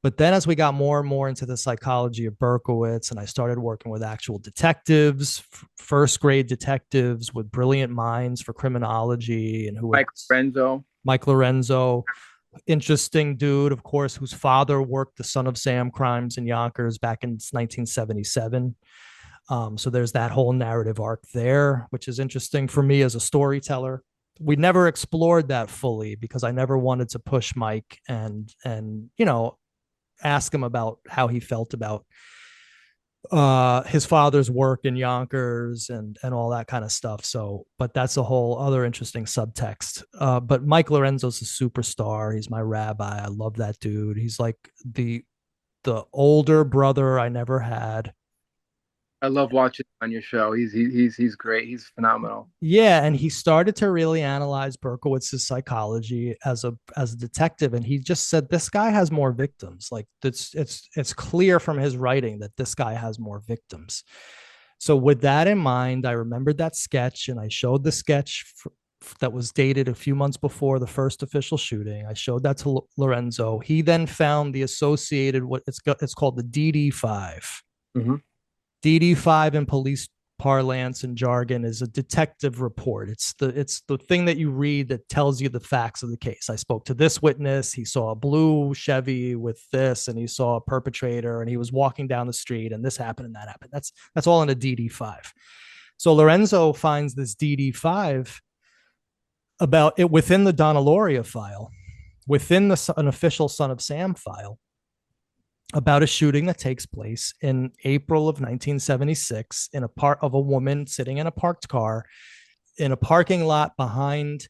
But then as we got more and more into the psychology of Berkowitz, and I started working with actual detectives, first grade detectives with brilliant minds for criminology, and who would Mike Renzo. Mike Lorenzo, interesting dude, of course, whose father worked the Son of Sam crimes in Yonkers back in 1977. So there's that whole narrative arc there, which is interesting for me as a storyteller. We never explored that fully because I never wanted to push Mike and ask him about how he felt about his father's work in Yonkers and all that kind of stuff. So, but that's a whole other interesting subtext. But Mike Lorenzo's a superstar. He's my rabbi. I love that dude. He's like the older brother I never had. I love watching on your show. He's great. He's phenomenal. Yeah, and he started to really analyze Berkowitz's psychology as a detective, and he just said this guy has more victims. Like it's clear from his writing that this guy has more victims. So with that in mind, I remembered that sketch, and I showed the sketch that was dated a few months before the first official shooting. I showed that to Lorenzo. He then found the associated what it's called the DD5. Mm-hmm. DD5 in police parlance and jargon is a detective report. It's the thing that you read that tells you the facts of the case. I spoke to this witness. He saw a blue Chevy with this, and he saw a perpetrator, and he was walking down the street, and this happened and that happened. That's all in a DD5. So Lorenzo finds this DD5 about it within the Donna Lauria file, within an official Son of Sam file, about a shooting that takes place in April of 1976 in a part of a woman sitting in a parked car in a parking lot behind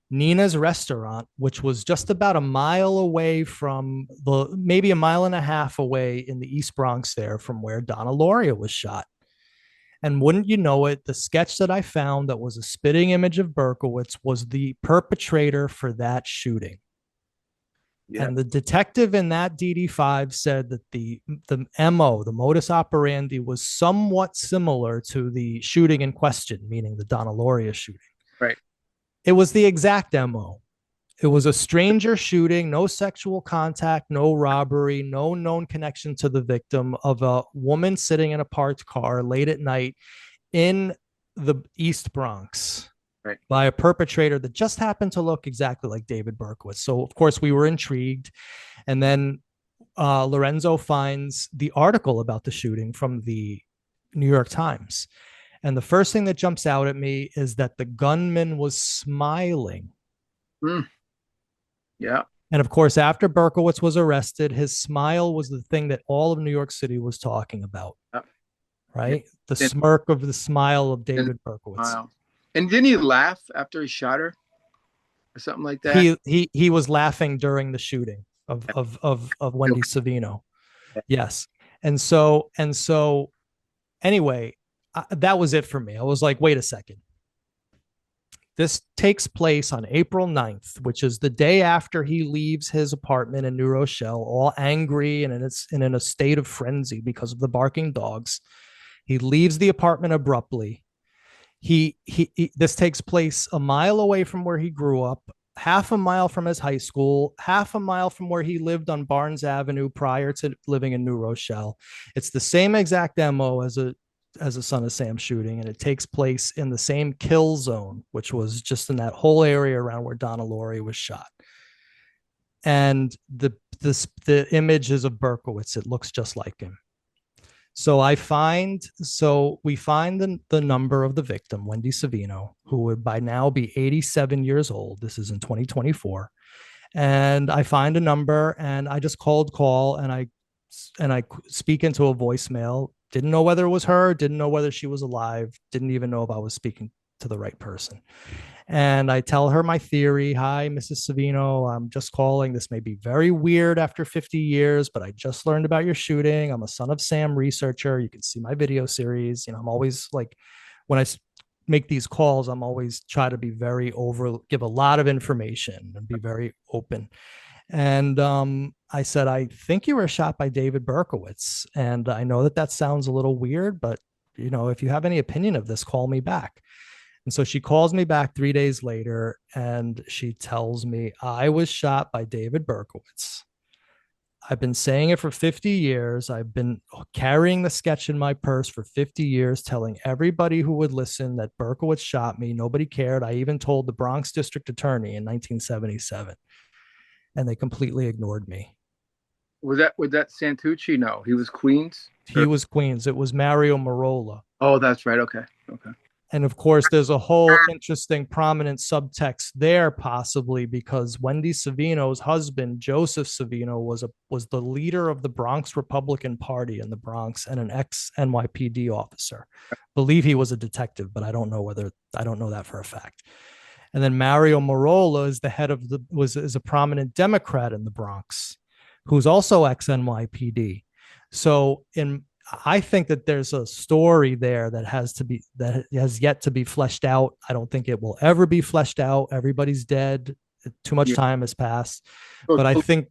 Nina's restaurant, which was just about a mile away from maybe a mile and a half away in the East Bronx there from where Donna Lauria was shot. And wouldn't you know it, the sketch that I found that was a spitting image of Berkowitz was the perpetrator for that shooting. Yeah. And the detective in that DD5 said that the MO, the modus operandi, was somewhat similar to the shooting in question, meaning the Donna Lauria shooting. Right. It was the exact MO. It was a stranger shooting, no sexual contact, no robbery, no known connection to the victim, of a woman sitting in a parked car late at night in the East Bronx. Right. By a perpetrator that just happened to look exactly like David Berkowitz. So, of course, we were intrigued. And then Lorenzo finds the article about the shooting from the New York Times. And the first thing that jumps out at me is that the gunman was smiling. Yeah. And, of course, after Berkowitz was arrested, his smile was the thing that all of New York City was talking about. Yeah. Right? Yeah. The smirk of the smile of David Berkowitz. Wow. And didn't he laugh after he shot her, or something like that? He was laughing during the shooting of Wendy Savino. Yes, and so anyway, that was it for me. I was like, wait a second. This takes place on April 9th, which is the day after he leaves his apartment in New Rochelle, all angry and in a state of frenzy because of the barking dogs. He leaves the apartment abruptly. This takes place a mile away from where he grew up, half a mile from his high school, half a mile from where he lived on Barnes Avenue prior to living in New Rochelle. It's the same exact MO as a Son of Sam shooting, and it takes place in the same kill zone, which was just in that whole area around where Donna Lauria was shot. And the image is of Berkowitz. It looks just like him. So we find the number of the victim, Wendy Savino, who would by now be 87 years old. This is in 2024. And I find a number, and I just call and I speak into a voicemail. Didn't know whether it was her, didn't know whether she was alive, didn't even know if I was speaking to the right person. And I tell her my theory. Hi, Mrs. Savino. I'm just calling. This may be very weird after 50 years, but I just learned about your shooting. I'm a Son of Sam researcher. You can see my video series. You know, I'm always like, when I make these calls, I'm always try to be give a lot of information and be very open. And I said, I think you were shot by David Berkowitz. And I know that sounds a little weird, but you know, if you have any opinion of this, call me back. And so she calls me back 3 days later, and she tells me I was shot by David Berkowitz. I've been saying it for 50 years. I've been carrying the sketch in my purse for 50 years, telling everybody who would listen that Berkowitz shot me. Nobody cared. I even told the Bronx district attorney in 1977, and they completely ignored me. Was that Santucci? No, he was Queens. He was Queens. It was Mario Marola. Oh, that's right. Okay. Okay. And of course, there's a whole interesting, prominent subtext there, possibly because Wendy Savino's husband, Joseph Savino, was the leader of the Bronx Republican Party in the Bronx and an ex NYPD officer. I believe he was a detective, but I don't know that for a fact. And then Mario Marola is the head of is a prominent Democrat in the Bronx, who's also ex NYPD. So I think that there's a story there that has yet to be fleshed out. I don't think it will ever be fleshed out. Everybody's dead. Too much time has passed. But I think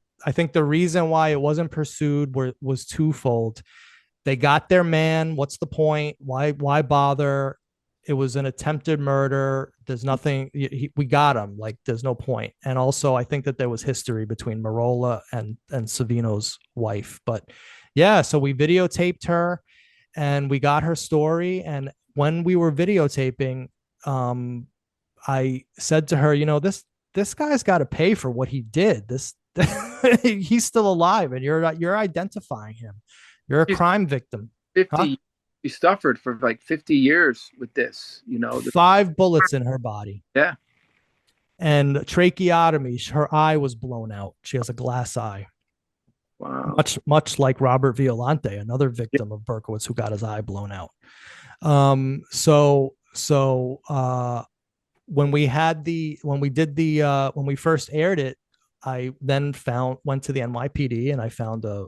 the reason why it wasn't pursued was twofold. They got their man. What's the point? Why bother? It was an attempted murder. There's nothing. We got him. Like, there's no point. And also, I think that there was history between Marola and Savino's wife. But yeah, so we videotaped her and we got her story. And when we were videotaping, I said to her, this guy's got to pay for what he did. He's still alive, and you're identifying him. You're a crime victim. 50. Huh? She suffered for like 50 years with this. 5 bullets in her body. Yeah. And tracheotomy. Her eye was blown out. She has a glass eye. Wow. Much like Robert Violante, another victim of Berkowitz who got his eye blown out. When we first aired it, I then went to the NYPD and I found a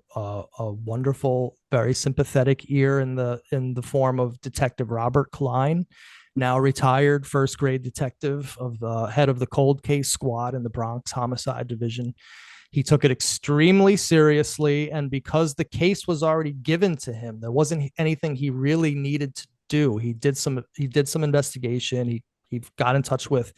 wonderful, very sympathetic ear in the form of Detective Robert Klein, now retired first grade detective of the head of the cold case squad in the Bronx Homicide Division. He took it extremely seriously, and because the case was already given to him, there wasn't anything he really needed to do. He did some investigation. He got in touch with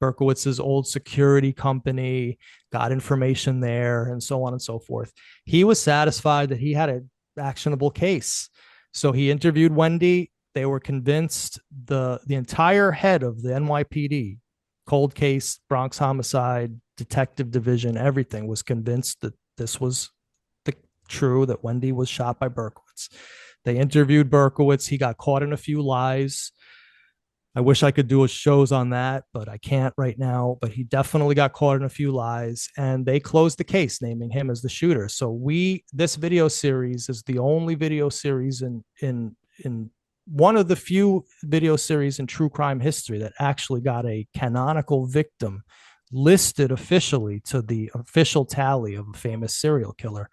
Berkowitz's old security company, got information there, and so on and so forth. He was satisfied that he had an actionable case. So he interviewed Wendy. They were convinced. The entire head of the NYPD, cold case, Bronx homicide, detective division, everything was convinced that this was true, that Wendy was shot by Berkowitz. They interviewed Berkowitz. He got caught in a few lies. I wish I could do shows on that, but I can't right now. But he definitely got caught in a few lies, and they closed the case, naming him as the shooter. So this video series is the only video series in one of the few video series in true crime history that actually got a canonical victim listed officially to the official tally of a famous serial killer.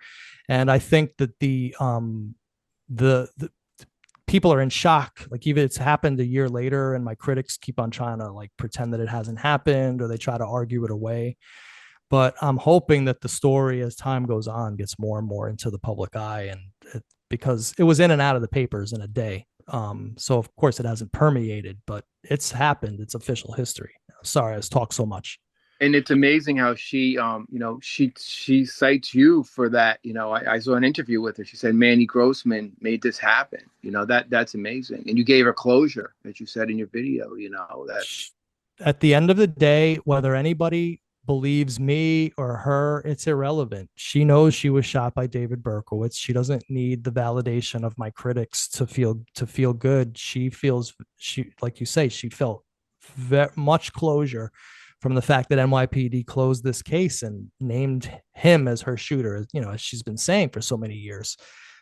And I think that the people are in shock. Like, even it's happened a year later, and my critics keep on trying to like pretend that it hasn't happened, or they try to argue it away. But I'm hoping that the story, as time goes on, gets more and more into the public eye, because it was in and out of the papers in a day. So of course it hasn't permeated, but it's happened. It's official history. Sorry, I was talked so much. And it's amazing how she cites you for that. I saw an interview with her. She said Manny Grossman made this happen. That's amazing. And you gave her closure, as you said in your video. That at the end of the day, whether anybody believes me or her, it's irrelevant. She knows she was shot by David Berkowitz. She doesn't need the validation of my critics to feel good. Like you say, she felt very much closure from the fact that NYPD closed this case and named him as her shooter, as she's been saying for so many years.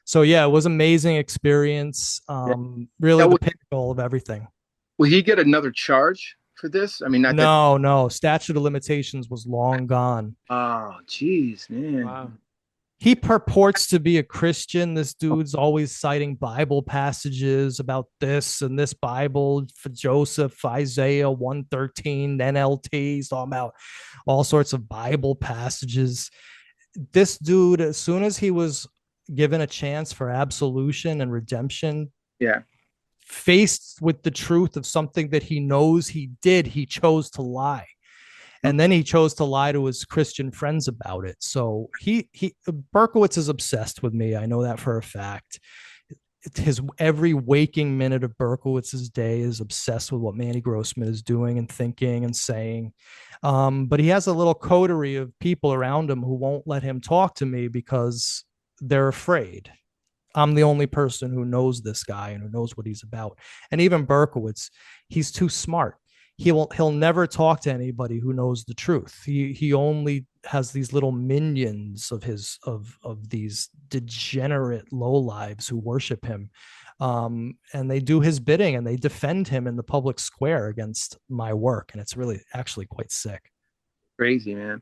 So yeah, it was an amazing experience. Really the pinnacle of everything. Will he get another charge for this? I mean, no. Statute of limitations was long gone. Oh, geez, man. Wow. He purports to be a Christian. This dude's always citing Bible passages about this and this Bible for Joseph, Isaiah 113, NLT. He's talking about all sorts of Bible passages. This dude, as soon as he was given a chance for absolution and redemption, faced with the truth of something that he knows he did, he chose to lie. And then he chose to lie to his Christian friends about it. So Berkowitz is obsessed with me. I know that for a fact. His every waking minute of Berkowitz's day is obsessed with what Manny Grossman is doing and thinking and saying. But he has a little coterie of people around him who won't let him talk to me because they're afraid. I'm the only person who knows this guy and who knows what he's about. And even Berkowitz, he's too smart. He'll never talk to anybody who knows the truth. He only has these little minions of these degenerate lowlives who worship him, and they do his bidding and they defend him in the public square against my work, and it's really actually quite sick. Crazy, man.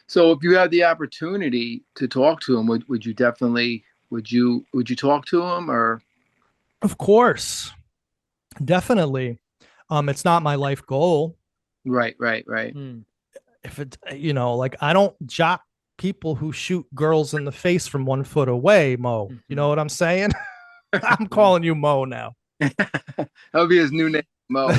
So if you had the opportunity to talk to him, would you definitely would you talk to him? Or Of course, definitely. It's not my life goal. right. If it, like I don't jock people who shoot girls in the face from 1 foot away, Mo. You know what I'm saying? I'm calling you Mo now. That would be his new name, Mo.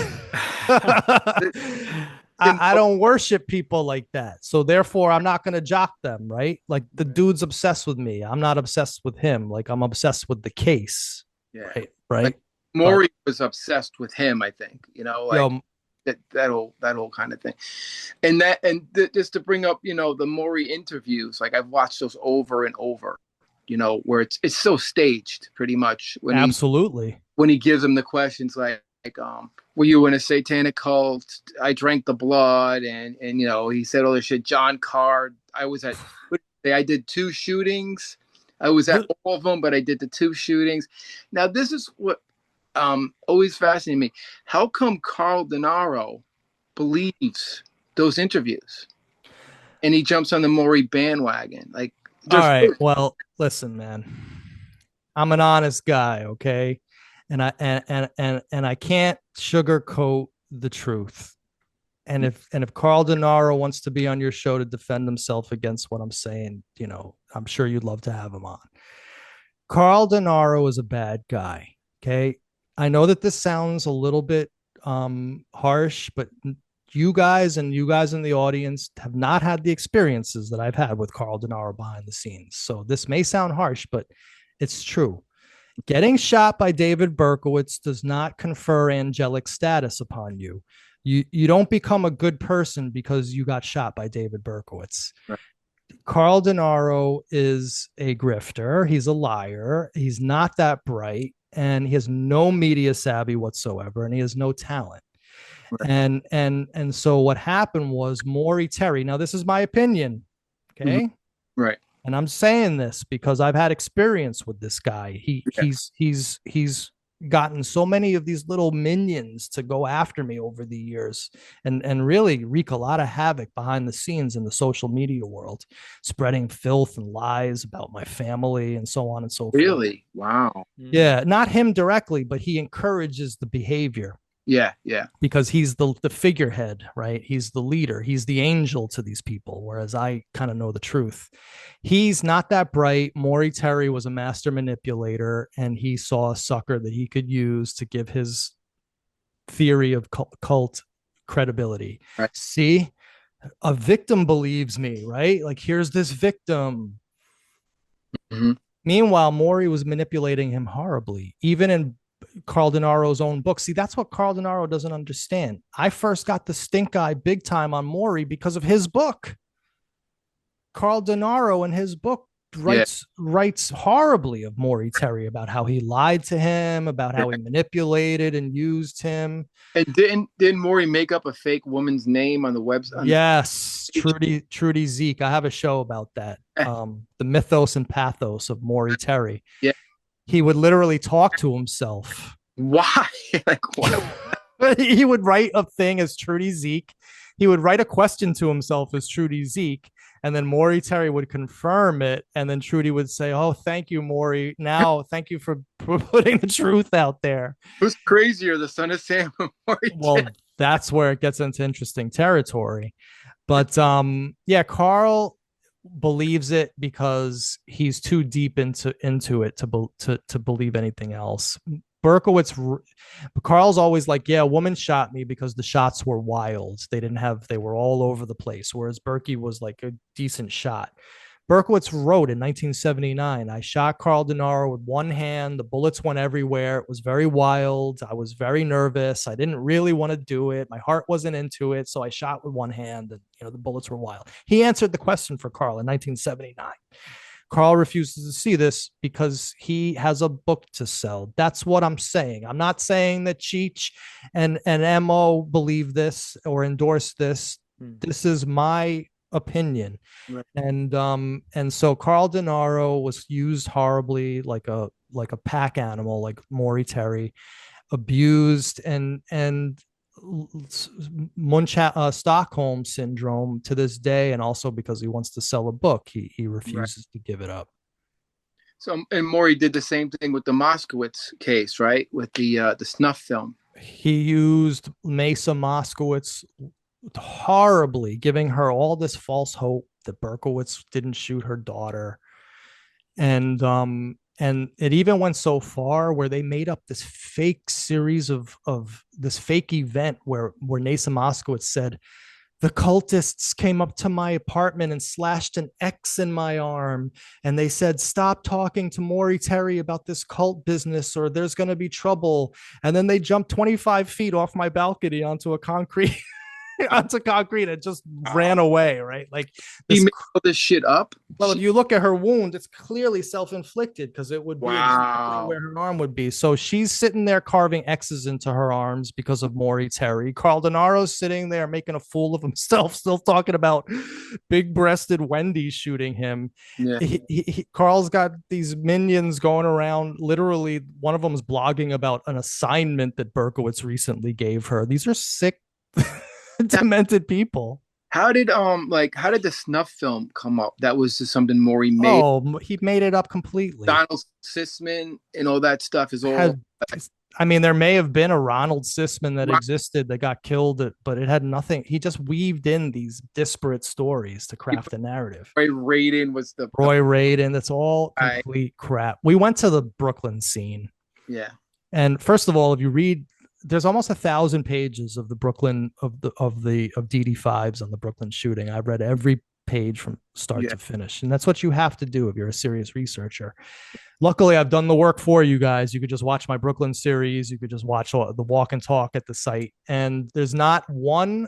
I don't worship people like that. So therefore I'm not going to jock them, right? Like the dude's obsessed with me. I'm not obsessed with him. Like I'm obsessed with the case. Yeah. Right. Like Maury was obsessed with him, I think, that whole kind of thing. And just to bring up, the Maury interviews, like I've watched those over and over, where it's so staged pretty much when he gives them the questions like, were you in a satanic cult? I drank the blood. And he said all this shit. John Card. I did 2 shootings. I was at all of them, but I did the 2 shootings. Now, this is what always fascinated me. How come Carl Denaro believes those interviews and he jumps on the Maury bandwagon? Like, all right, well, listen, man, I'm an honest guy, okay, and I can't sugarcoat the truth. And if Carl Denaro wants to be on your show to defend himself against what I'm saying, I'm sure you'd love to have him on. Carl Denaro is a bad guy, okay? I know that this sounds a little bit harsh, but you guys in the audience have not had the experiences that I've had with Carl Denaro behind the scenes. So this may sound harsh, but it's true. Getting shot by David Berkowitz does not confer angelic status upon you. You don't become a good person because you got shot by David Berkowitz. Right. Carl Denaro is a grifter. He's a liar. He's not that bright. And he has no media savvy whatsoever, and he has no talent. Right. And so what happened was Maury Terry. Now, this is my opinion, okay? Mm-hmm. Right. And I'm saying this because I've had experience with this guy. He's gotten so many of these little minions to go after me over the years and really wreak a lot of havoc behind the scenes in the social media world, spreading filth and lies about my family and so on and so forth. Really? Wow. Yeah, not him directly, but he encourages the behavior. Yeah. Because he's the figurehead, right? He's the leader. He's the angel to these people, whereas I kind of know the truth. He's not that bright. Maury Terry was a master manipulator, and he saw a sucker that he could use to give his theory of cult credibility. Right. See, a victim believes me, right? Like, here's this victim. Mm-hmm. Meanwhile, Maury was manipulating him horribly, even in Carl Denaro's own book. See, that's what Carl Denaro doesn't understand. I first got the stink eye big time on Maury because of his book. Carl Denaro in his book writes horribly of Maury Terry about how he lied to him, about how he manipulated and used him. And didn't Maury make up a fake woman's name on the website? Yes, Trudy Zeke. I have a show about that. The mythos and pathos of Maury Terry. Yeah. He would literally talk to himself. Why? Like, what? He would write a thing as Trudy Zeke. He would write a question to himself as Trudy Zeke. And then Maury Terry would confirm it. And then Trudy would say, "Oh, thank you, Maury. Now, thank you for putting the truth out there." Who's crazier, the son of Sam or Maury Well, Terry? That's where it gets into interesting territory. But yeah, Carl believes it because he's too deep into it to believe anything else. Berkowitz, Carl's always like, yeah, a woman shot me because the shots were wild. They were all over the place. Whereas Berkey was like a decent shot. Berkowitz wrote in 1979, I shot Carl Denaro with one hand. The bullets went everywhere. It was very wild. I was very nervous. I didn't really want to do it. My heart wasn't into it. So I shot with one hand and, the bullets were wild. He answered the question for Carl in 1979. Carl refuses to see this because he has a book to sell. That's what I'm saying. I'm not saying that Cheech and Mo believe this or endorse this. This is my opinion. Right. And so Carl Denaro was used horribly like a pack animal, like Maury Terry, abused and Stockholm syndrome to this day, and also because he wants to sell a book, he refuses to give it up. So, and Maury did the same thing with the Moskowitz case, right? With the snuff film. He used Mesa Moskowitz horribly, giving her all this false hope that Berkowitz didn't shoot her daughter. And it even went so far where they made up this fake series of this fake event where Nasa Moskowitz said, the cultists came up to my apartment and slashed an X in my arm. And they said, stop talking to Maury Terry about this cult business or there's going to be trouble. And then they jumped 25 feet off my balcony onto concrete and just ran away, right? Like he made all this shit up. Well, if you look at her wound, it's clearly self-inflicted because it would be exactly where her arm would be. So she's sitting there carving X's into her arms because of Maury Terry. Carl Denaro's sitting there making a fool of himself, still talking about big-breasted Wendy shooting him. Yeah. Carl's got these minions going around. Literally, one of them is blogging about an assignment that Berkowitz recently gave her. These are sick demented people. How did the snuff film come up? That was just something Maury made. Oh, he made it up completely. Donald Sisman and all that stuff is all. I mean, there may have been a Ronald Sisman that existed that got killed, but it had nothing. He just weaved in these disparate stories to craft a narrative. Roy Radin was the Roy Radin. That's all complete crap. We went to the Brooklyn scene. Yeah. And first of all, if you read, there's almost 1,000 pages of the Brooklyn of DD5s on the Brooklyn shooting. I've read every page from start to finish, and that's what you have to do if you're a serious researcher. Luckily, I've done the work for you guys. You could just watch my Brooklyn series. You could just watch the walk and talk at the site, and there's not one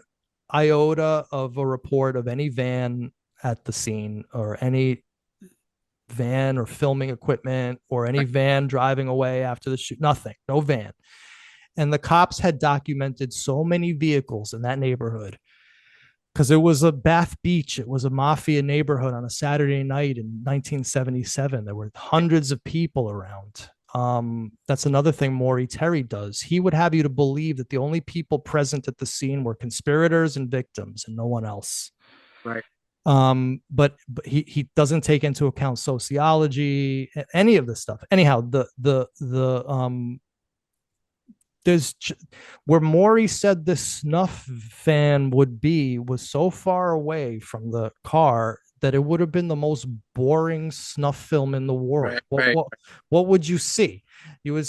iota of a report of any van at the scene or any van or filming equipment or any van driving away after the shoot. Nothing, no van. And the cops had documented so many vehicles in that neighborhood because it was a Bath Beach. It was a mafia neighborhood on a Saturday night in 1977. There were hundreds of people around. That's another thing Maury Terry does. He would have you to believe that the only people present at the scene were conspirators and victims and no one else. Right. But he doesn't take into account sociology, any of this stuff. Anyhow, there's where Maury said the snuff van would be was so far away from the car that it would have been the most boring snuff film in the world. What would you see? You would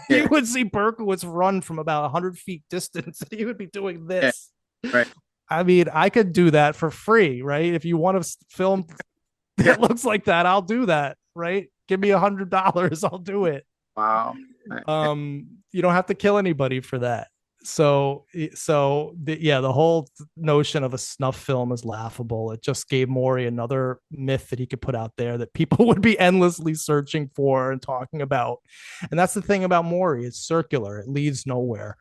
you would see Berkowitz run from about 100 feet distance and he would be doing this. Right. I mean, I could do that for free, right? If you want to film that looks like that, I'll do that, right? Give me $100, I'll do it. Wow. You don't have to kill anybody for that. So the whole notion of a snuff film is laughable. It just gave Maury another myth that he could put out there that people would be endlessly searching for and talking about. And that's the thing about Maury. It's circular. It leads nowhere.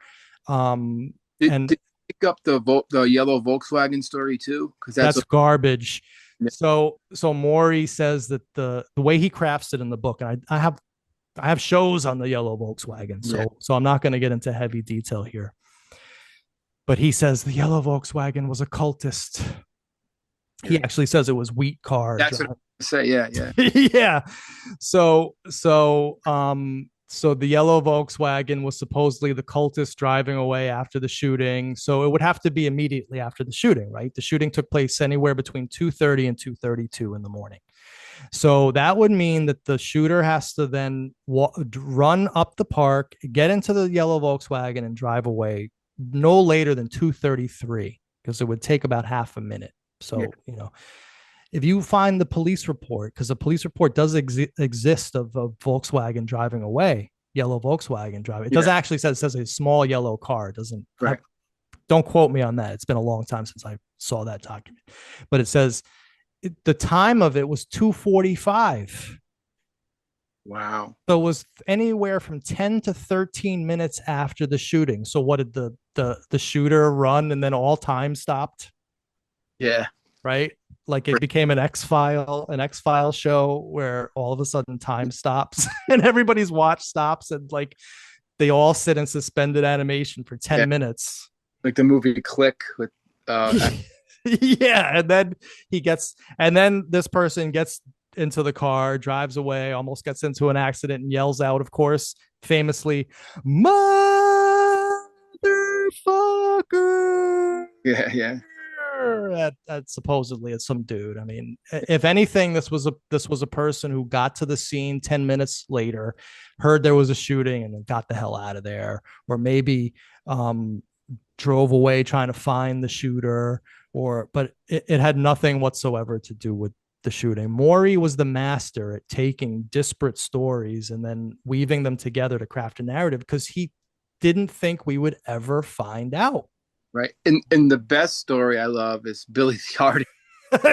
Did you pick up the yellow Volkswagen story too? Because that's garbage. Yeah. So Maury says that the way he crafts it in the book, and I have shows on the yellow Volkswagen, so I'm not going to get into heavy detail here. But he says the yellow Volkswagen was a cultist. He actually says it was wheat car. That's what I say. Yeah. Yeah. So the yellow Volkswagen was supposedly the cultist driving away after the shooting. So it would have to be immediately after the shooting, right? The shooting took place anywhere between 2:30 and 2:32 in the morning. So that would mean that the shooter has to then run up the park, get into the yellow Volkswagen, and drive away no later than 2:33, because it would take about half a minute. Yeah. So, if you find the police report, because the police report does exist of a Volkswagen driving away, yellow Volkswagen driving. It doesn't actually say, it says a small yellow car. It doesn't. Right. Don't quote me on that. It's been a long time since I saw that document, but it says the time of it was 2:45. Wow. So it was anywhere from 10 to 13 minutes after the shooting. So what did the shooter run and then all time stopped? Yeah. Right? Like it became an X-File show where all of a sudden time stops and everybody's watch stops, and like they all sit in suspended animation for 10 minutes. Like the movie Click with yeah, and then this person gets into the car, drives away, almost gets into an accident, and yells out, of course, famously, "Motherfucker!" Yeah. At supposedly it's some dude. I mean, if anything, this was a person who got to the scene 10 minutes later, heard there was a shooting, and then got the hell out of there, or maybe drove away trying to find the shooter, but it had nothing whatsoever to do with the shooting. Maury was the master at taking disparate stories and then weaving them together to craft a narrative, because he didn't think we would ever find out. Right. And the best story I love is Billy the Artist.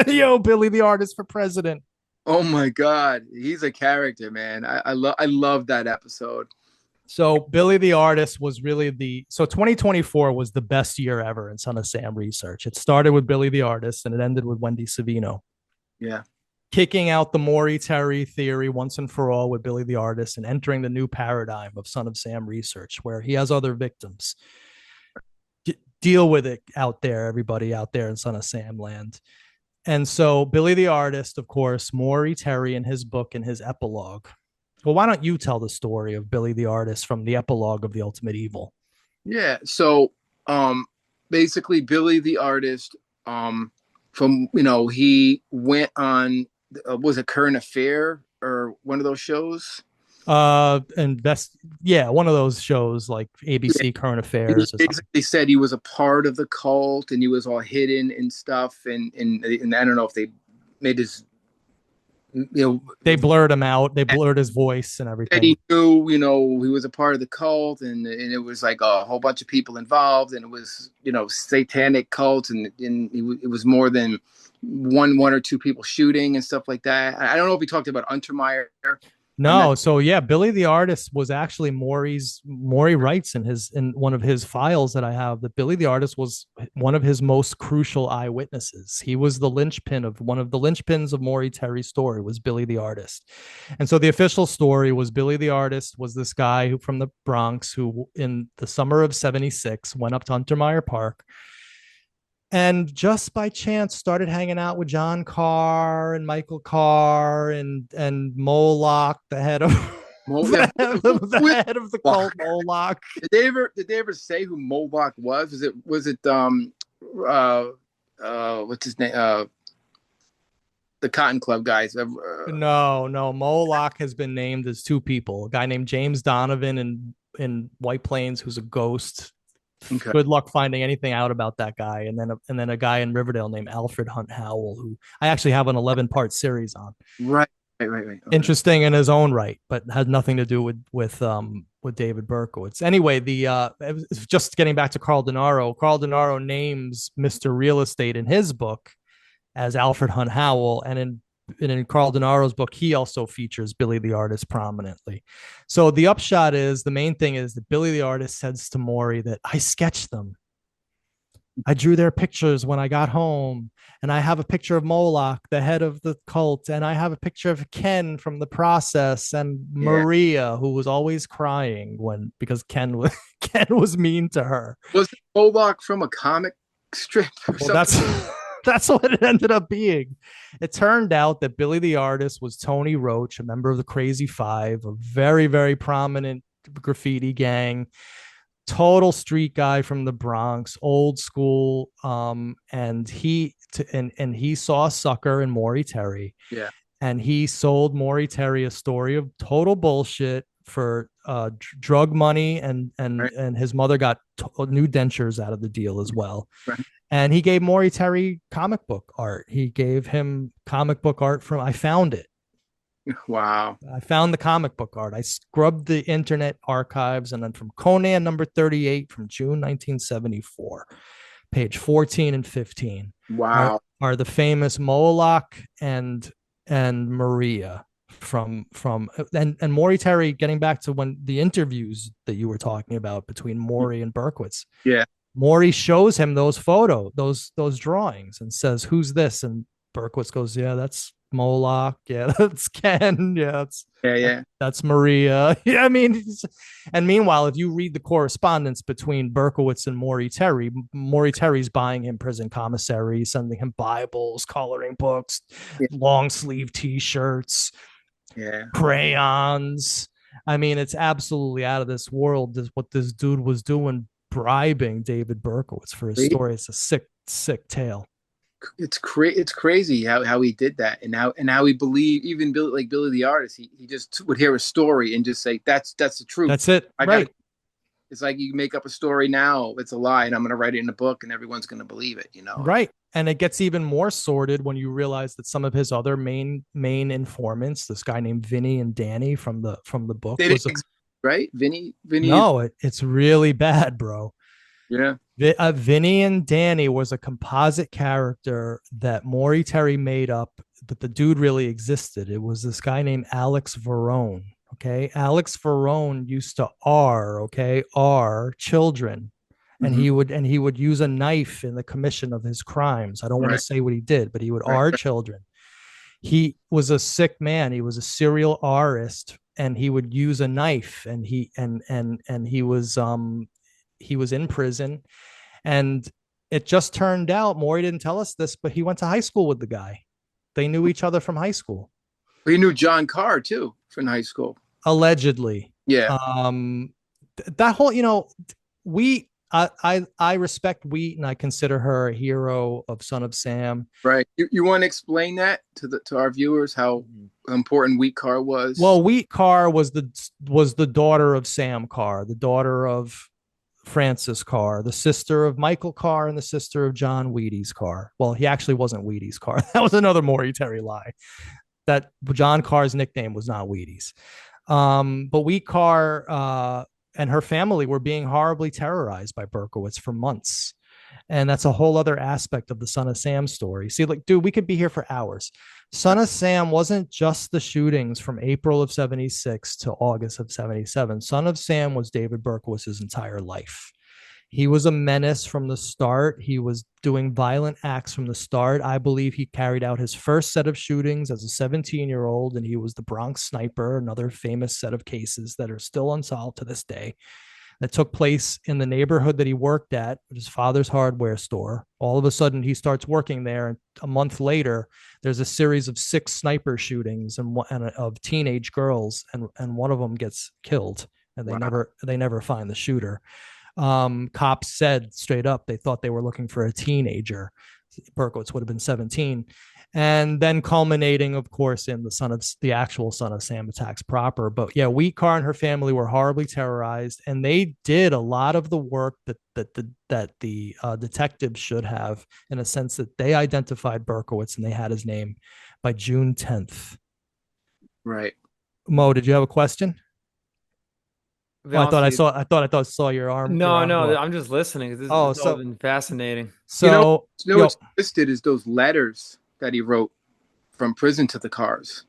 Yo, Billy the Artist for president. Oh my God. He's a character, man. I love that episode. So Billy the Artist was really so 2024 was the best year ever in Son of Sam research. It started with Billy the Artist and it ended with Wendy Savino. Yeah. Kicking out the Maury Terry theory once and for all with Billy the Artist, and entering the new paradigm of Son of Sam research, where he has other victims. Deal with it out there, everybody out there in Son of Sam land. And so Billy the Artist, of course, Maury Terry in his book and his epilogue. Well, why don't you tell the story of Billy the Artist from the epilogue of The Ultimate Evil? Yeah. So basically Billy the Artist, from he went on was a Current Affair or one of those shows. One of those shows like ABC Current Affairs. He basically said he was a part of the cult and he was all hidden and stuff, and I don't know if they made his they blurred him out, they blurred his voice and everything. He knew he was a part of the cult, and it was like a whole bunch of people involved, and it was satanic cult, and it was more than one or two people shooting and stuff like that. I don't know if he talked about Untermeyer. No, so yeah, Billy the Artist was actually Maury writes in one of his files that I have that Billy the Artist was one of his most crucial eyewitnesses. He was the linchpin of one of the linchpins of Maury Terry's story was Billy the Artist. And so the official story was Billy the Artist was this guy who from the Bronx who in the summer of 76 went up to Untermeyer Park and just by chance started hanging out with John Carr and Michael Carr and Moloch, the head of the head of the cult, Moloch. Did they ever say who Moloch was? Was it what's his name? The Cotton Club guys. No. Moloch has been named as two people: a guy named James Donovan in White Plains, who's a ghost. Okay. Good luck finding anything out about that guy, and then a guy in Riverdale named Alfred Hunt Howell, who I actually have an 11-part series on. Right. Okay. Interesting in his own right, but had nothing to do with David Berkowitz. Anyway, just getting back to Carl Denaro. Carl Denaro names Mr. Real Estate in his book as Alfred Hunt Howell, and in Carl Denaro's book, he also features Billy the Artist prominently. So the upshot is, the main thing is that Billy the Artist says to Maury that I sketched them. I drew their pictures when I got home, and I have a picture of Moloch, the head of the cult, and I have a picture of Ken from The Process, and Maria, who was always crying because Ken was mean to her. Was Moloch from a comic strip or something? That's what it ended up being. It turned out that Billy the Artist was Tony Roach, a member of the Crazy Five, a very, very prominent graffiti gang, total street guy from the Bronx, old school. And he saw a sucker in Maury Terry. Yeah. and he sold Maury Terry a story of total bullshit for drug money, Right. and his mother got new dentures out of the deal as well. Right. And he gave Maury Terry comic book art. He gave him comic book art from, I found it. Wow. I found the comic book art. I scrubbed the internet archives, and then from Conan number 38 from June 1974, page 14 and 15 Wow. are the famous Moloch and Maria from and Maury Terry, getting back to when the interviews that you were talking about between Maury and Berkowitz. Yeah. Maury shows him those those drawings and says, "Who's this?" And Berkowitz goes, "Yeah, that's Moloch. Yeah, that's Ken. Yeah, Yeah. that's Maria." Yeah, I mean, and meanwhile, if you read the correspondence between Berkowitz and Maury Terry's buying him prison commissary, sending him Bibles, coloring books, Yeah. long sleeve T-shirts, Yeah. crayons. I mean, it's absolutely out of this world. What this dude was doing, bribing David Berkowitz for his story. It's a sick tale. It's crazy how he did that, and how he believed, even Billy the artist, he just would hear a story and just say that's the truth. That's it. Right. It's like you make up a story now, it's a lie, and I'm going to write it in a book, and everyone's going to believe it. Right. And it gets even more sordid when you realize that some of his other main informants, this guy named Vinny and Danny from the book, right? Vinny. No, it's really bad, bro. Yeah. Vinny and Danny was a composite character that Maury Terry made up, but the dude really existed. It was this guy named Alex Varone. Okay. Alex Varone used to R children. And he would use a knife in the commission of his crimes. I don't want to say what he did, but he would R children. He was a sick man. He was a serial artist, and he would use a knife, and he was in prison. And it just turned out, Maury didn't tell us this, but he went to high school with the guy. They knew each other from high school. He knew John Carr too from high school. Allegedly. Yeah. That whole, I respect Wheat, and I consider her a hero of Son of Sam. Right. You want to explain that to our viewers, how important Wheat Carr was? Well, Wheat Carr was the daughter of Sam Carr, the daughter of Francis Carr, the sister of Michael Carr, and the sister of John Wheaties Carr. Well, he actually wasn't Wheaties Carr. That was another Maury Terry lie. That John Carr's nickname was not Wheaties. But Wheat Carr and her family were being horribly terrorized by Berkowitz for months. And that's a whole other aspect of the Son of Sam story. See, like, dude, we could be here for hours. Son of Sam wasn't just the shootings from April of 76 to August of 77. Son of Sam was David Berkowitz's entire life. He was a menace from the start. He was doing violent acts from the start. I believe he carried out his first set of shootings as a 17-year-old, and he was the Bronx Sniper, another famous set of cases that are still unsolved to this day, that took place in the neighborhood that he worked at his father's hardware store. All of a sudden, he starts working there, and a month later, there's a series of 6 sniper shootings and of teenage girls, and one of them gets killed, and they never find the shooter. Cops said straight up they thought they were looking for a teenager. Berkowitz would have been 17. And then culminating, of course, in the actual Son of Sam attacks proper. But yeah, Wheat Carr and her family were horribly terrorized, and they did a lot of the work that the detectives should have, in a sense that they identified Berkowitz and they had his name by June 10th. Right. Mo, did you have a question? Well, I thought I saw your arm. No, your arm I'm just listening. This has so been fascinating. So what's listed is those letters that he wrote from prison to the Cars.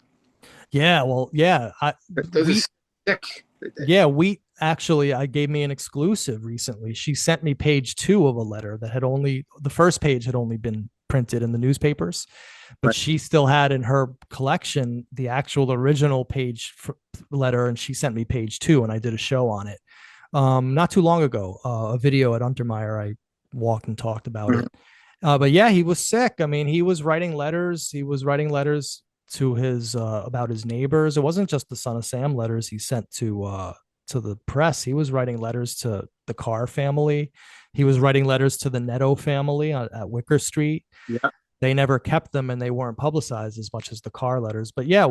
Yeah, well, yeah. Those are sick. Yeah, Wheat actually gave me an exclusive recently. She sent me page 2 of a letter that the first page had only been printed in the newspapers, but she still had in her collection the actual original page letter, and she sent me page 2, and I did a show on it not too long ago, a video at Untermeyer. I walked and talked about it. But yeah, he was sick. I mean, he was writing letters. He was writing letters to his about his neighbors. It wasn't just the Son of Sam letters he sent to the press. He was writing letters to the Carr family. He was writing letters to the Netto family at Wicker Street. Yeah. they never kept them and they weren't publicized as much as the car letters. But yeah,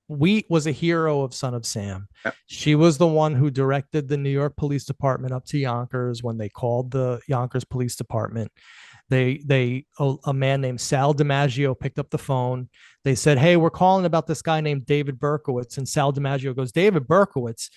Wheat was a hero of Son of Sam. Yeah. She was the one who directed the New York Police Department up to Yonkers when they called the Yonkers Police Department. A man named Sal DiMaggio picked up the phone. They said, "Hey, we're calling about this guy named David Berkowitz." And Sal DiMaggio goes, "David Berkowitz?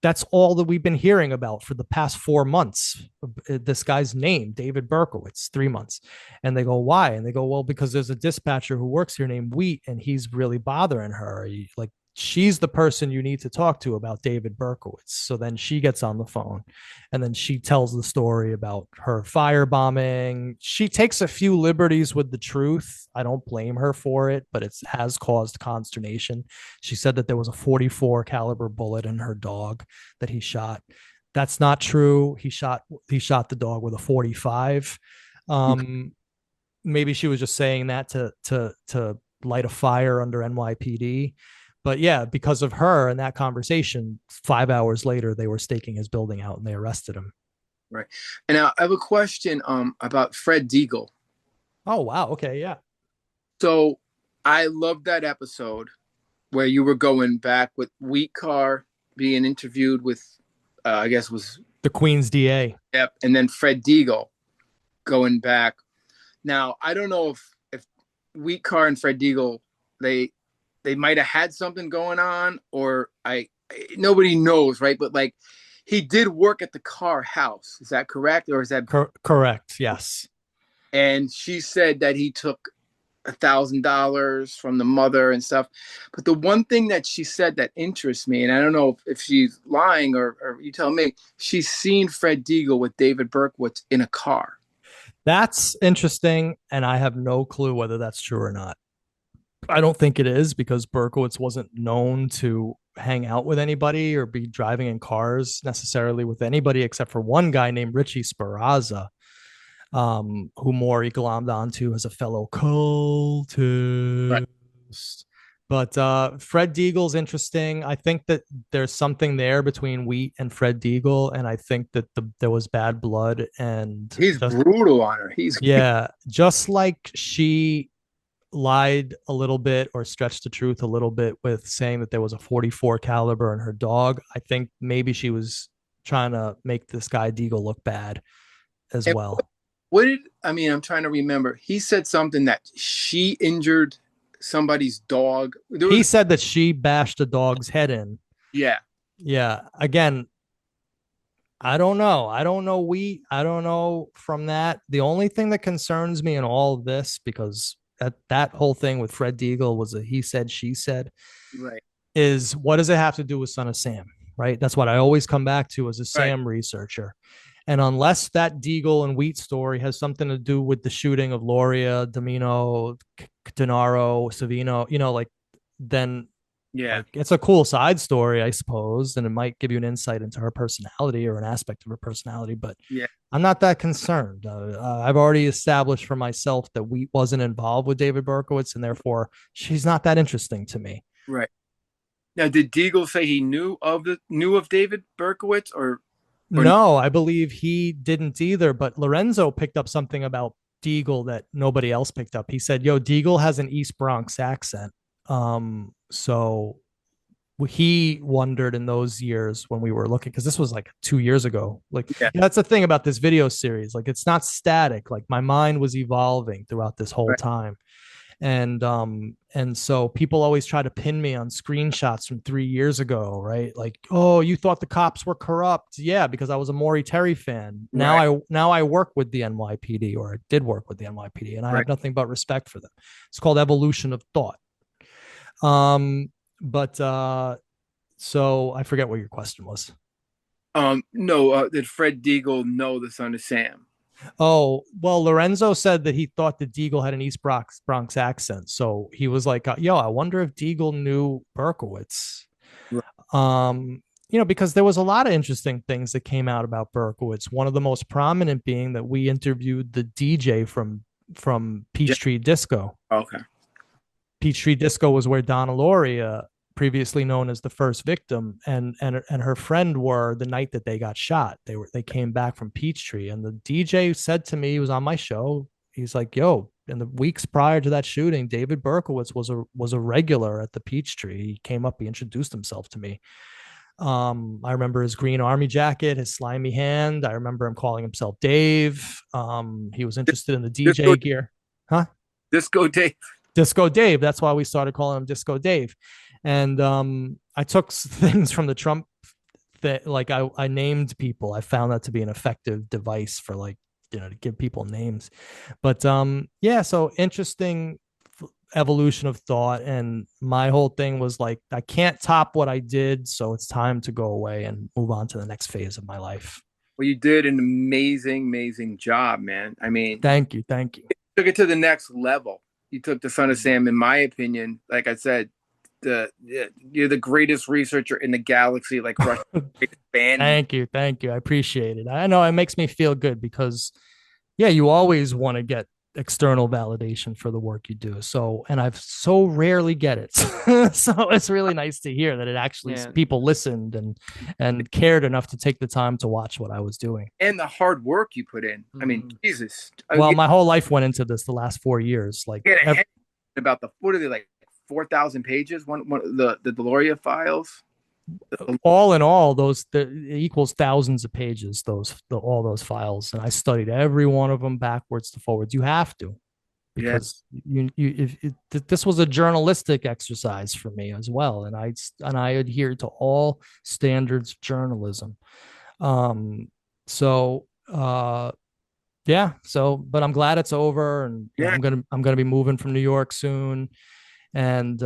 That's all that we've been hearing about for the past 4 months. This guy's name, David Berkowitz, 3 months." And they go, "Why?" And they go, "Well, because there's a dispatcher who works here named Wheat, and he's really bothering her. Like, she's the person you need to talk to about David Berkowitz." So then she gets on the phone and then she tells the story about her firebombing. She takes a few liberties with the truth. I don't blame her for it, but it has caused consternation. She said that there was a 44 caliber bullet in her dog that he shot. That's not true. He shot the dog with a 45. Maybe she was just saying that to light a fire under NYPD. But yeah, because of her and that conversation, 5 hours later, they were staking his building out and they arrested him. Right. And I have a question about Fred Deagle. Oh, wow. Okay. Yeah. So I love that episode where you were going back with Wheat Car being interviewed with, I guess was the Queen's DA. Yep. And then Fred Deagle going back. Now, I don't know if Wheat Car and Fred Deagle, they might have had something going on, or nobody knows, right? But like, he did work at the Carr house. Is that correct? Or is that correct? Yes. And she said that he took $1,000 from the mother and stuff. But the one thing that she said that interests me, and I don't know if she's lying or you tell me, she's seen Fred Deagle with David Berkowitz in a car. That's interesting. And I have no clue whether that's true or not. I don't think it is, because Berkowitz wasn't known to hang out with anybody or be driving in cars necessarily with anybody except for one guy named Richie Sperrazza, who Maury glommed onto as a fellow cultist. Right. But Fred Deagle's interesting. I think that there's something there between Wheat and Fred Deagle, and I think that there was bad blood. And he's brutal on her. Yeah, just like she lied a little bit or stretched the truth a little bit with saying that there was a 44 caliber in her dog. I think maybe she was trying to make this guy Deagle look bad as well. I'm trying to remember. He said something that she injured somebody's dog. He said that she bashed a dog's head in. Yeah. Yeah. Again, I don't know. I don't know from that. The only thing that concerns me in all of this, because that whole thing with Fred Deagle was a he said, she said, right, is what does it have to do with Son of Sam? Right. That's what I always come back to as a Sam researcher. And unless that Deagle and Wheat story has something to do with the shooting of Loria, Domino, Denaro, Savino, then yeah, it's a cool side story, I suppose, and it might give you an insight into her personality or an aspect of her personality. But yeah, I'm not that concerned. I've already established for myself that Wheat wasn't involved with David Berkowitz, and therefore she's not that interesting to me. Right. Now, did Deagle say he knew of David Berkowitz or no? I believe he didn't either. But Lorenzo picked up something about Deagle that nobody else picked up. He said, "Yo, Deagle has an East Bronx accent." So he wondered in those years when we were looking, because this was like 2 years ago. That's the thing about this video series. Like, it's not static. Like, my mind was evolving throughout this whole time. And so people always try to pin me on screenshots from 3 years ago, right? Like, oh, you thought the cops were corrupt. Yeah, because I was a Maury Terry fan. Now I work with the NYPD, or I did work with the NYPD, and I have nothing but respect for them. It's called evolution of thought. So I forget what your question was. No, did Fred Deagle know the Son of Sam? Oh, well, Lorenzo said that he thought that Deagle had an East Bronx accent. So he was like, yo, I wonder if Deagle knew Berkowitz. Right. Because there was a lot of interesting things that came out about Berkowitz. One of the most prominent being that we interviewed the DJ from Peachtree Disco. Okay. Peachtree Disco was where Donna Loria, previously known as the first victim, and her friend were the night that they got shot. They came back from Peachtree, and the DJ said to me, he was on my show, he's like, yo, in the weeks prior to that shooting, David Berkowitz was a regular at the Peachtree. He came up, he introduced himself to me. I remember his green army jacket, his slimy hand. I remember him calling himself Dave. He was interested in the Disco, DJ gear. Huh? Disco Dave. Disco Dave. That's why we started calling him Disco Dave. And I took things from the Trump that, like, I named people. I found that to be an effective device for, like, to give people names. But yeah, so interesting evolution of thought. And my whole thing was like, I can't top what I did, so it's time to go away and move on to the next phase of my life. Well, you did an amazing job, man. I mean, Thank you. Thank you. took it to the next level. You took the Son of Sam, in my opinion. Like I said, you're the greatest researcher in the galaxy. Like Rush band. Thank you. Thank you. I appreciate it. I know it makes me feel good because, yeah, you always want to get external validation for the work you do. So, and I've so rarely get it. So it's really nice to hear that it actually people listened and cared enough to take the time to watch what I was doing. And the hard work you put in. I mean, Jesus. Well, my whole life went into this the last 4 years. Like about what are they, like 4,000 pages? One the Deloria files. All in all, it equals thousands of pages. All those files, and I studied every one of them backwards to forwards. You have to, because this was a journalistic exercise for me as well, and I adhered to all standards of journalism. Yeah. So, but I'm glad it's over, and I'm gonna be moving from New York soon, and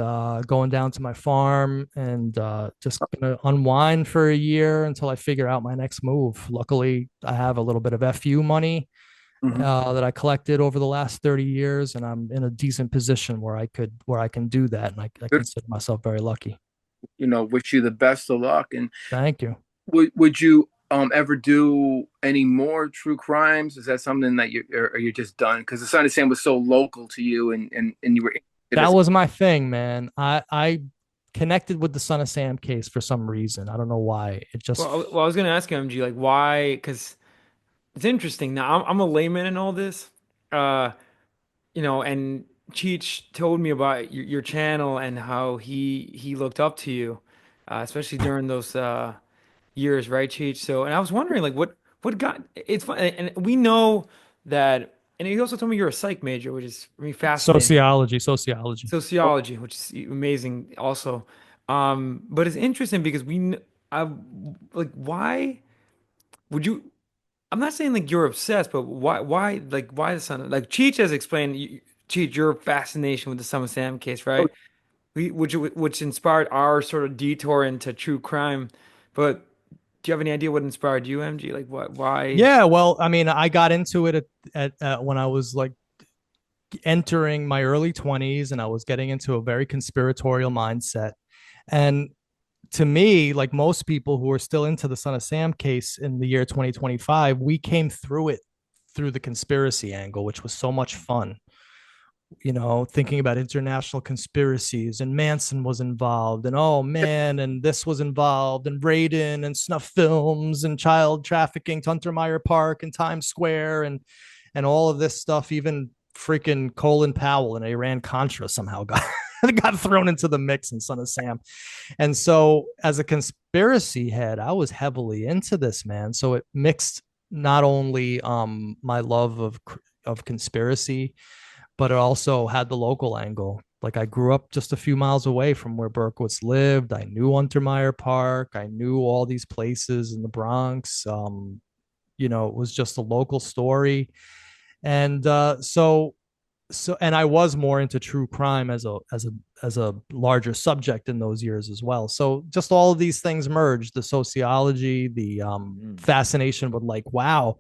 going down to my farm, and just gonna unwind for a year until I figure out my next move. Luckily, I have a little bit of FU money that I collected over the last 30 years, and I'm in a decent position where I can do that, and I consider myself very lucky. Wish you the best of luck. And thank you. Would you ever do any more true crimes? Is that something that you're just done? Because the Son of Sam was so local to you, and you were. That was my thing, man. I connected with the Son of Sam case for some reason. I don't know why. It just. Well, I was gonna ask you, MG, like, why? Because it's interesting. Now, I'm a layman in all this, and Cheech told me about your channel and how he looked up to you, especially during those years, right, Cheech? So, and I was wondering, like, what got it's fun, and we know that. And he also told me you're a psych major, which is really fascinating. Sociology, which is amazing also. But it's interesting because why would you, I'm not saying like you're obsessed, but why the Son of, like Cheech has explained, Cheech, your fascination with the Son of Sam case, right? Which inspired our sort of detour into true crime. But do you have any idea what inspired you, MG? Like why? Yeah, well, I mean, I got into it at when I was like entering my early 20s, and I was getting into a very conspiratorial mindset. And to me, like most people who are still into the Son of Sam case in the year 2025, we came through it through the conspiracy angle, which was so much fun. Thinking about international conspiracies, and Manson was involved, and oh man, and this was involved, and Braden, and snuff films, and child trafficking to Untermeyer Park and Times Square, and all of this stuff. Even freaking Colin Powell and Iran Contra somehow got thrown into the mix in Son of Sam. And so as a conspiracy head, I was heavily into this, man. So it mixed not only my love of conspiracy, but it also had the local angle. Like I grew up just a few miles away from where Berkowitz lived. I knew Untermeyer Park. I knew all these places in the Bronx. It was just a local story. And and I was more into true crime as a larger subject in those years as well. So just all of these things merged: the sociology, the fascination with, like, wow,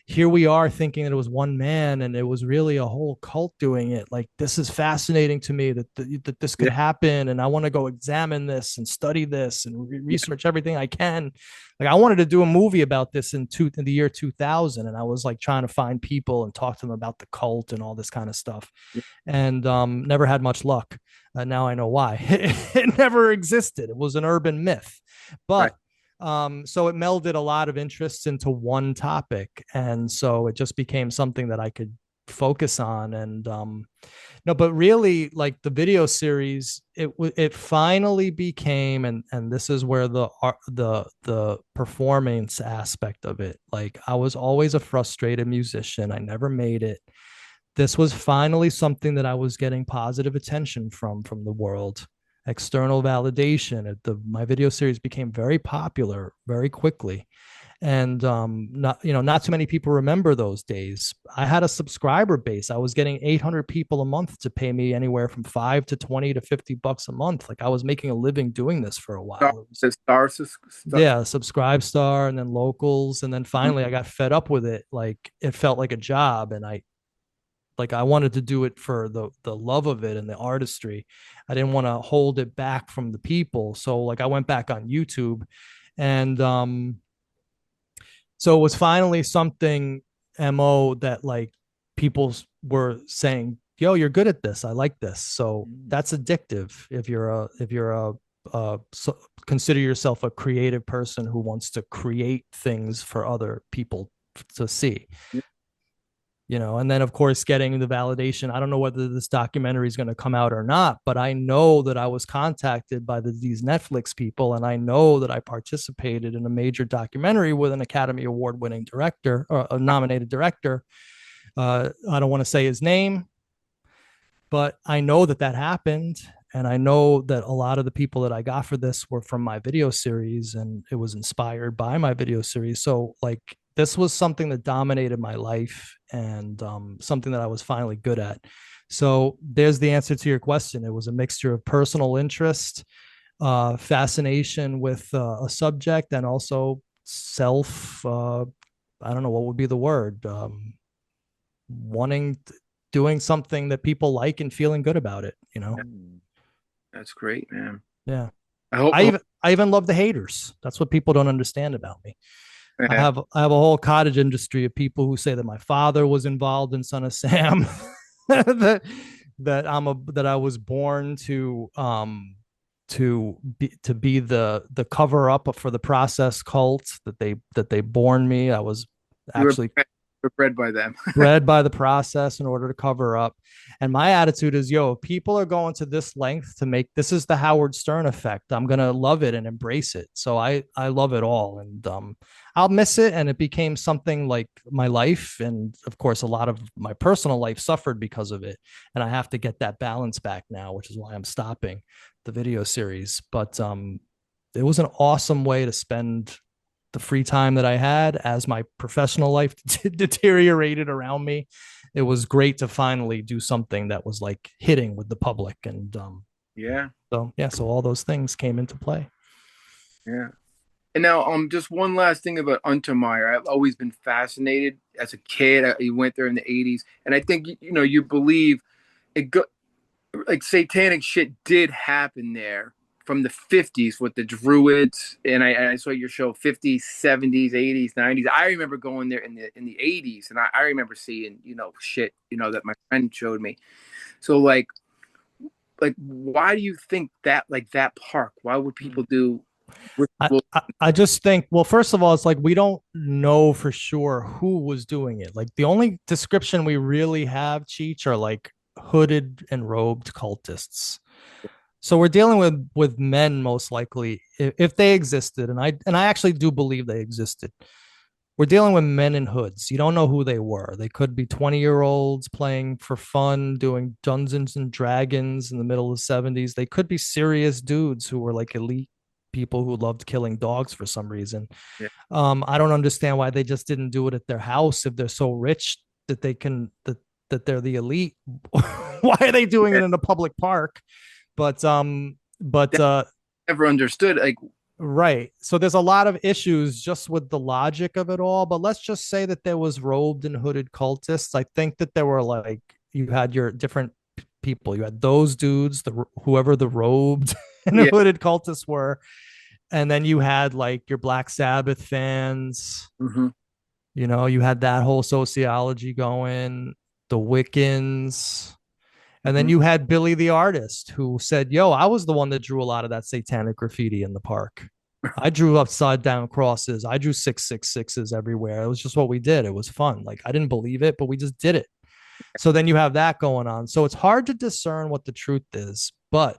here we are thinking that it was one man and it was really a whole cult doing it. Like, this is fascinating to me that this could happen. And I want to go examine this and study this and research everything I can. Like, I wanted to do a movie about this in the year 2000. And I was like trying to find people and talk to them about the cult and all this kind of stuff. And never had much luck. Now I know why. It never existed. It was an urban myth. But so it melded a lot of interests into one topic. And so it just became something that I could focus on. And no, but really, like the video series, it finally became, and this is where the performance aspect of it. Like I was always a frustrated musician. I never made it. This was finally something that I was getting positive attention from the world, external validation. My video series became very popular very quickly, and not too many people remember those days. I had a subscriber base. I was getting 800 people a month to pay me anywhere from 5 to 20 to $50 a month. Like I was making a living doing this for a while. Yeah, Subscribe Star, and then Locals, and then finally I got fed up with it. Like it felt like a job, and I wanted to do it for the love of it and the artistry. I didn't want to hold it back from the people. So like I went back on YouTube, and so it was finally something MO that like people were saying, "Yo, you're good at this. I like this." So that's addictive if you're so consider yourself a creative person who wants to create things for other people to see. And then of course getting the validation. I don't know whether this documentary is going to come out or not, but I know that I was contacted by these Netflix people, and I know that I participated in a major documentary with an Academy Award winning director, or a nominated director. I don't want to say his name, but I know that happened. And I know that a lot of the people that I got for this were from my video series, and it was inspired by my video series. So like this was something that dominated my life, and something that I was finally good at. So there's the answer to your question. It was a mixture of personal interest, fascination with a subject, and also I don't know what would be the word, doing something that people like and feeling good about it. That's great, man. Yeah. I even love the haters. That's what people don't understand about me. Yeah. I have a whole cottage industry of people who say that my father was involved in Son of Sam, that I was born to be the cover up for the process cult, that they born me. I was actually bred by them. bred by the process in order to cover up. And my attitude is, yo, if people are going to this length to make, this is the Howard Stern effect, I'm going to love it and embrace it. So I love it all. And I'll miss it. And it became something like my life. And of course, a lot of my personal life suffered because of it. And I have to get that balance back now, which is why I'm stopping the video series. But it was an awesome way to spend the free time that I had as my professional life deteriorated around me. It was great to finally do something that was like hitting with the public. And so all those things came into play. Yeah. And now just one last thing about Untermeyer. I've always been fascinated as a kid. You went there in the 80s, and I think you believe like satanic shit did happen there from the 50s with the Druids. And I saw your show 50s, 70s, 80s, 90s. I remember going there in the 80s, and I remember seeing shit that my friend showed me. So like why do you think that, like, that park, why would people do I just think, well, first of all, it's like we don't know for sure who was doing it. Like the only description we really have, Cheech, are like hooded and robed cultists. So we're dealing with men, most likely, if they existed, and I actually do believe they existed. We're dealing with men in hoods. You don't know who they were. They could be 20-year-olds playing for fun, doing Dungeons and Dragons in the middle of the 70s. They could be serious dudes who were like elite people who loved killing dogs for some reason. Yeah. I don't understand why they just didn't do it at their house if they're so rich that they can that they're the elite. Why are they doing it in a public park? But never understood, like, right. So there's a lot of issues just with the logic of it all. But let's just say that there was robed and hooded cultists. I think that there were, like, you had your different people. You had those dudes, whoever the robed and hooded cultists were, and then you had like your Black Sabbath fans. Mm-hmm. You had that whole sociology going, the Wiccans. And then you had Billy the artist, who said, yo, I was the one that drew a lot of that satanic graffiti in the park. I drew upside down crosses. I drew 666s everywhere. It was just what we did. It was fun. Like, I didn't believe it, but we just did it. So then you have that going on. So it's hard to discern what the truth is, but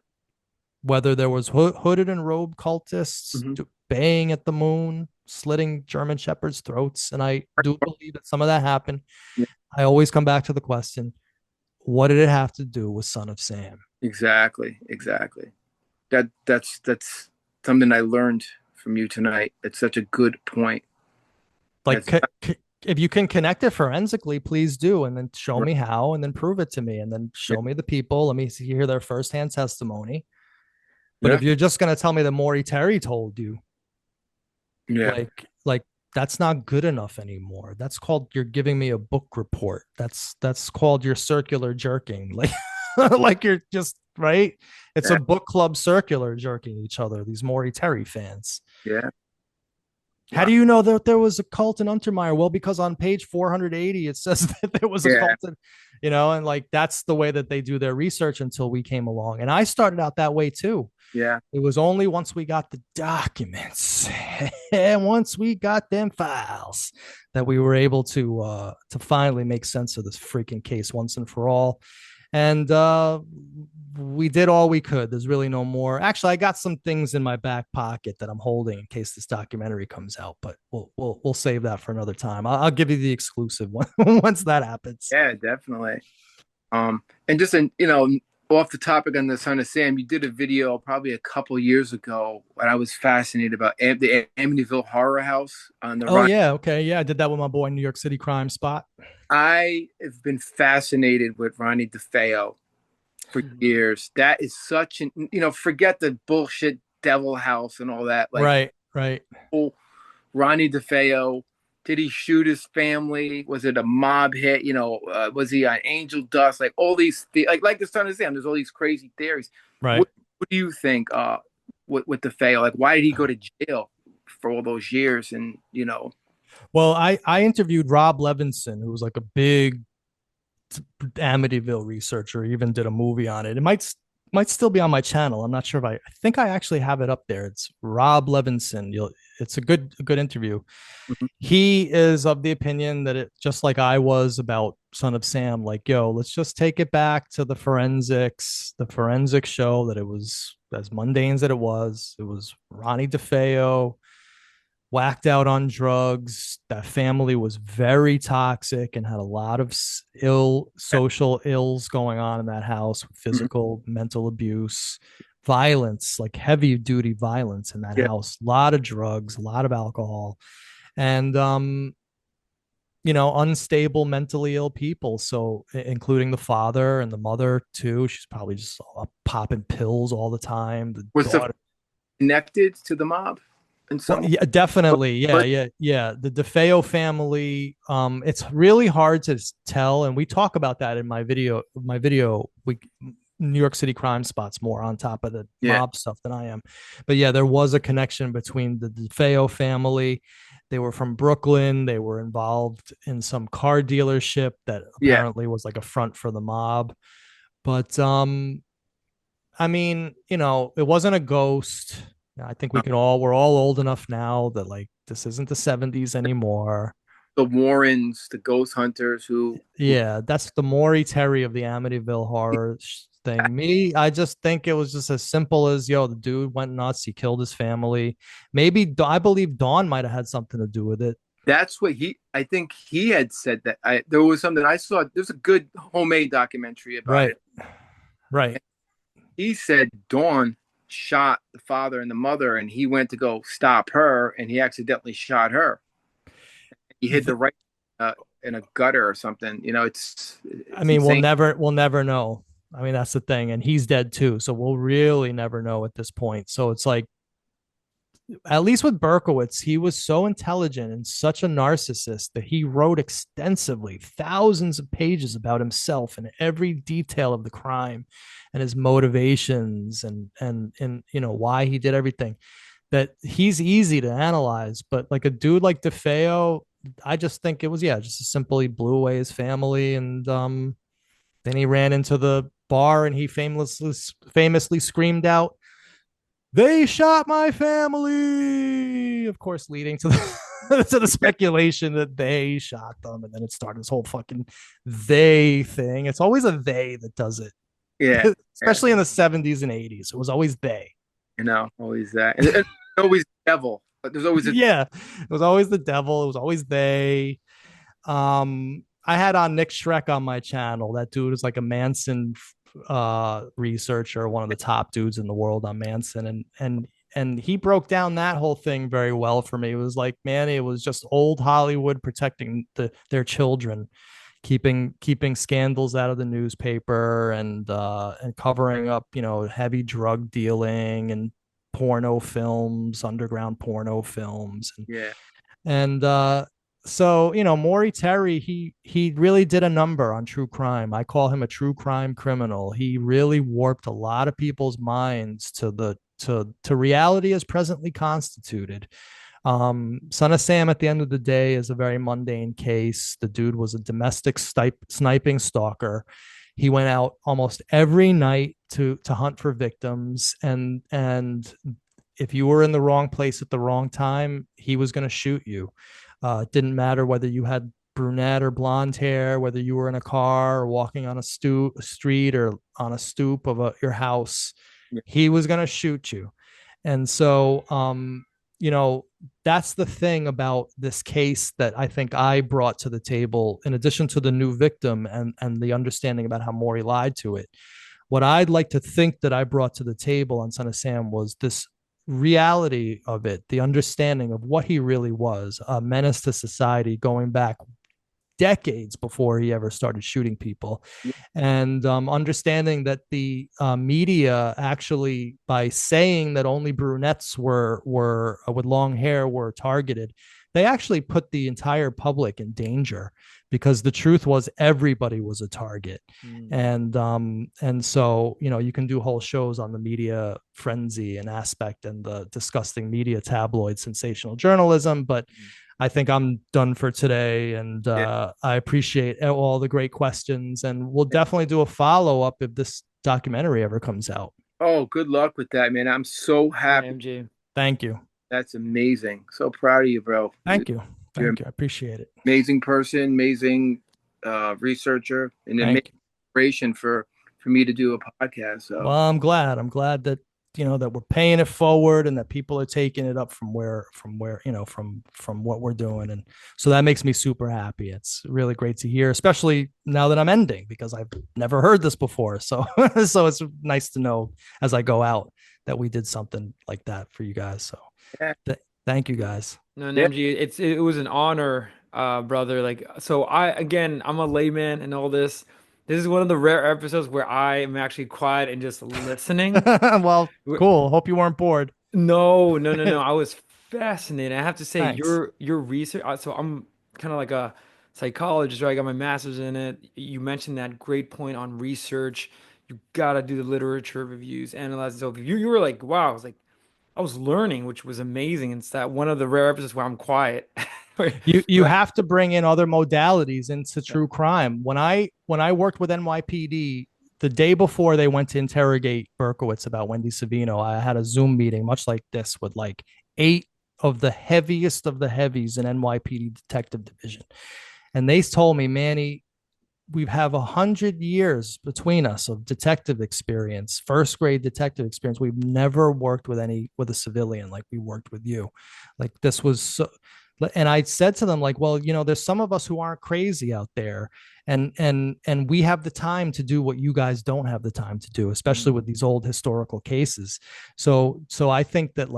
whether there was hooded and robed cultists Hmm. baying at the moon, slitting German shepherds' throats, and I do believe that some of that happened. Yeah, I always come back to the question: what did it have to do with Son of Sam? exactly, exactly. That's something I learned from you tonight. It's such a good point. Like, That's if you can connect it forensically, please do, and then show me how, and then prove it to me, and then yeah, show me the people. Let me hear their firsthand testimony. But yeah, if you're just going to tell me that Maury Terry told you, yeah, like that's not good enough anymore. That's called you're giving me a book report. That's called your circular jerking. Like like you're just right. It's a yeah, book club circular jerking each other. These Maury Terry fans. yeah. How Wow. do you know that there was a cult in Untermeyer? Well, because on page 480 it says that there was a Yeah, cult in, and like that's the way that they do their research until we came along. And I started out that way too. yeah. It was only once we got the documents and once we got them files that we were able to finally make sense of this freaking case once and for all. And we did all we could. There's really no more. Actually, I got some things in my back pocket that I'm holding in case this documentary comes out, but we'll save that for another time. I'll give you the exclusive one once that happens. Yeah, definitely. And just off the topic on the Son of Sam, you did a video probably a couple years ago, and I was fascinated about the Amityville Horror House on the Oh Ron. yeah, okay, yeah, I did that with my boy New York City Crime Spot. I have been fascinated with Ronnie DeFeo for years. That is such an forget the bullshit Devil House and all that. Like, Right, right. oh, Ronnie DeFeo, did he shoot his family? Was it a mob hit? Was he on angel dust? Like all these, like the Son of Sam. There's all these crazy theories. Right. What do you think? With DeFeo, like why did he go to jail for all those years? And Well, I interviewed Rob Levinson, who was like a big Amityville researcher. He even did a movie on it. It might still be on my channel. I'm not sure if I think I actually have it up there. It's Rob Levinson. It's a good interview. Mhm. He is of the opinion that it just like I was about Son of Sam, like, yo, let's just take it back to the forensic show that it was as mundane as it was. It was Ronnie DeFeo whacked out on drugs. That family was very toxic and had a lot of social ills going on in that house, Mhm. physical, mental abuse, violence, like heavy duty violence in that Yeah, house. A lot of drugs, a lot of alcohol, and unstable, mentally ill people. So, including the father and the mother too. She's probably just popping pills all the time. The was the daughter. connected to the mob in Well, some way? yeah, definitely. Yeah, But yeah, yeah. The DeFeo family, it's really hard to tell, and we talk about that in my video, we New York City crime spots more on top of the yeah, mob stuff than I am. But yeah, there was a connection between the DeFeo family. They were from Brooklyn. They were involved in some car dealership that yeah. apparently was like a front for the mob. But I mean, it wasn't a ghost. I think we're all old enough now that like this isn't the 70s anymore. The Warrens, the ghost hunters who Yeah, that's the Maury Terry of the Amityville horror thing. Me, I just think it was just as simple as, yo, the dude went nuts. He killed his family. Maybe I believe Dawn might have had something to do with it. that's what I think he had said that there was something I saw. There's a good homemade documentary about Right, it. right. He said Dawn shot the father and the mother, and he went to go stop her, and he accidentally shot her. He hid the right in a gutter or something. I it's mean, we'll insane. never know. I mean, that's the thing. And he's dead too. So we'll really never know at this point. So it's like, at least with Berkowitz, he was so intelligent and such a narcissist that he wrote extensively, thousands of pages about himself and every detail of the crime and his motivations and why he did everything. That he's easy to analyze, but like a dude like DeFeo, I just think it was just simply blew away his family, and then he ran into the bar and he famously screamed out, "They shot my family!" Of course, leading to to the speculation that they shot them, and then it started this whole fucking they thing. It's always a they that does it, Yeah, yeah. especially in the 70s and 80s. It was always they. Always that, and always the devil. But there's always a Yeah, it was always the devil. It was always they. I had on Nick Schreck on my channel. That dude is like a Manson researcher, one of the top dudes in the world on Manson, and he broke down that whole thing very well for me. It was like, man, it was just old Hollywood protecting their children, keeping scandals out of the newspaper, and covering up, heavy drug dealing and porno films, underground porno films, yeah. and so, Maury Terry, he really did a number on true crime. I call him a true crime criminal. He really warped a lot of people's minds to reality as presently constituted. Son of Sam, at the end of the day, is a very mundane case. The dude was a domestic sniping stalker. He went out almost every night to hunt for victims, and if you were in the wrong place at the wrong time, he was going to shoot you. It didn't matter whether you had brunette or blonde hair, whether you were in a car or walking on a street or on a stoop of your house. Yeah. He was going to shoot you. And so, that's the thing about this case that I think I brought to the table, in addition to the new victim and the understanding about how Maury lied to it. What I'd like to think that I brought to the table on Son of Sam was this reality of it, the understanding of what he really was, a menace to society going back decades before he ever started shooting people, Yeah. and understanding that the media actually, by saying that only brunettes were with long hair were targeted, they actually put the entire public in danger, because the truth was everybody was a target. And so, you can do whole shows on the media frenzy and aspect and the disgusting media tabloid sensational journalism, but I think I'm done for today, and Yeah. I appreciate all the great questions, and we'll definitely do a follow up if this documentary ever comes out. Oh, good luck with that, man. I'm so Yeah, happy. MG. Thank you. That's amazing. So proud of you, bro. Thank you. You're an Thank you. I appreciate it. amazing person, amazing researcher, and an amazing Thank you. inspiration for me to do a podcast. So Well, I'm glad. I'm glad that that we're paying it forward, and that people are taking it up from what we're doing, and so that makes me super happy. It's really great to hear, especially now that I'm ending, because I've never heard this before. So so it's nice to know as I go out that we did something like that for you guys. So yeah, thank you guys. No, and yeah. MG, it was an honor, brother. Like, so I'm a layman and all this. This is one of the rare episodes where I am actually quiet and just listening. Well, cool. Hope you weren't bored. No, no, no, no. I was fascinated. I have to say, Thanks. your research. So I'm kind of like a psychologist, right? I got my master's in it. You mentioned that great point on research. You gotta do the literature reviews, analyze it. So you were like, wow. I was like, I was learning, which was amazing. It's that one of the rare episodes where I'm quiet. You Right. have to bring in other modalities into true crime. When I worked with NYPD, the day before they went to interrogate Berkowitz about Wendy Savino, I had a Zoom meeting much like this with like 8 of the heaviest of the heavies in NYPD Detective Division. And they told me, Manny, we have 100 years between us of detective experience, first grade detective experience. We've never worked with a civilian like we worked with you. Like this was so, and I said to them, like, well, there's some of us who aren't crazy out there, and we have the time to do what you guys don't have the time to do, especially with these old historical cases. So I think that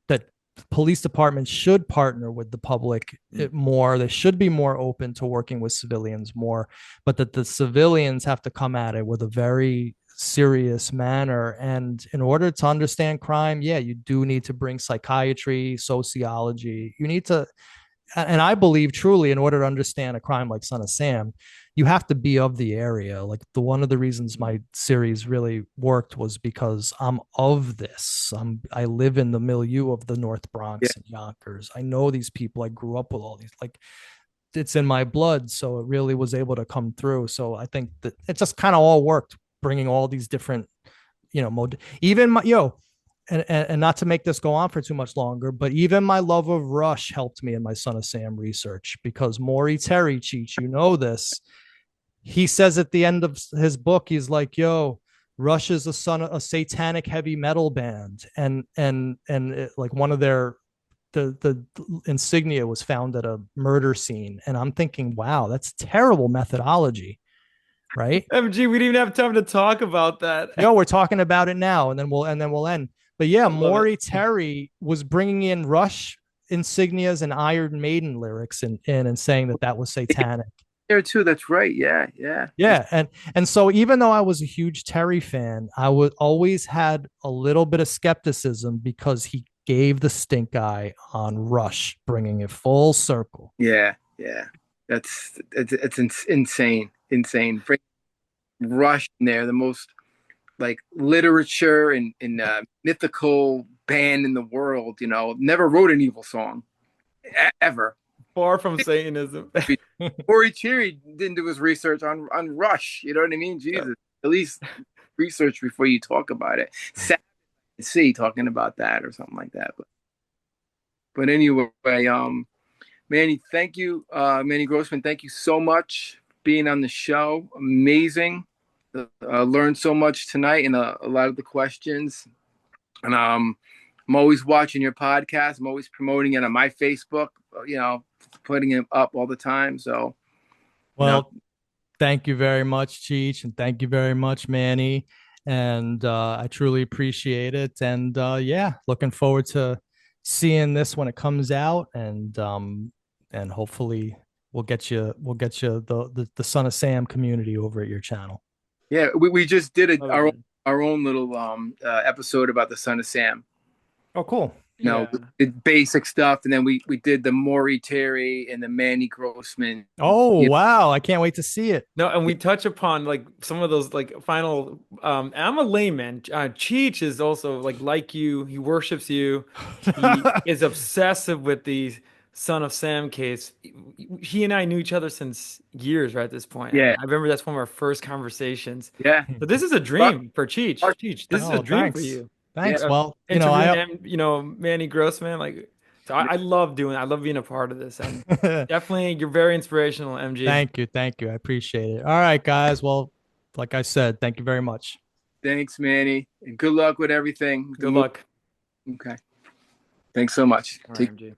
that police departments should partner with the public more. They should be more open to working with civilians more, but that the civilians have to come at it with a very serious manner. And in order to understand crime, yeah, you do need to bring psychiatry, sociology. You need to, and I believe truly, in order to understand a crime like Son of Sam, you have to be of the area. Like one of the reasons my series really worked was because I'm of this. I live in the milieu of the North Yeah. Bronx and Yonkers. I know these people. I grew up with all these. Like it's in my blood, so it really was able to come through. So I think that it just kind of all worked, bringing all these different, even and not to make this go on for too much longer, but even my love of Rush helped me in my Son of Sam research because Maury Terry, Cheech, you know this. He says at the end of his book, he's like, "Yo, Rush is a satanic heavy metal band," and like one of their the insignia was found at a murder scene, and I'm thinking, wow, that's terrible methodology, right? MG, we didn't even have time to talk about that. Yo, we're talking about it now, and then we'll end. But yeah, I love Maury it. Terry was bringing in Rush insignias and Iron Maiden lyrics and saying that was satanic. There too. That's right. Yeah, yeah. Yeah, and so even though I was a huge Terry fan, I would always had a little bit of skepticism because he gave the stink eye on Rush, bringing it full circle. Yeah, yeah. Insane, insane. Bring Rush in there, the most like literature and mythical band in the world. Never wrote an evil song ever. Far from Satanism. Corey Cheery didn't do his research on Rush. You know what I mean? Jesus, at least research before you talk about it. Sad to see talking about that or something like that. But anyway, Manny, thank you, Manny Grossman. Thank you so much for being on the show. Amazing. Learned so much tonight and a lot of the questions. And I'm always watching your podcast. I'm always promoting it on my Facebook. Putting it up all the time. So, well, thank you very much, Cheech, and thank you very much, Manny. And I truly appreciate it. And yeah, looking forward to seeing this when it comes out, and hopefully we'll get you the Son of Sam community over at your channel. Yeah, we just did our own little episode about the Son of Sam. Oh, cool. The basic stuff, and then we did the Maury Terry and the Manny Grossman. Oh, wow. I can't wait to see it. No, and we touch upon like some of those like final I'm a layman. Cheech is also like you, he worships you. He is obsessive with the Son of Sam case. He and I knew each other since years, right, at this point. Yeah. I remember that's one of our first conversations. Yeah. But this is a dream for Cheech. Cheech, this is a dream for you. Thanks. Yeah. Well, Manny Grossman, so I love being a part of this. And definitely, you're very inspirational, MG. Thank you. I appreciate it. All right, guys. Well, like I said, thank you very much. Thanks, Manny, and good luck with everything. Good luck. Okay. Thanks so much. All right, MG.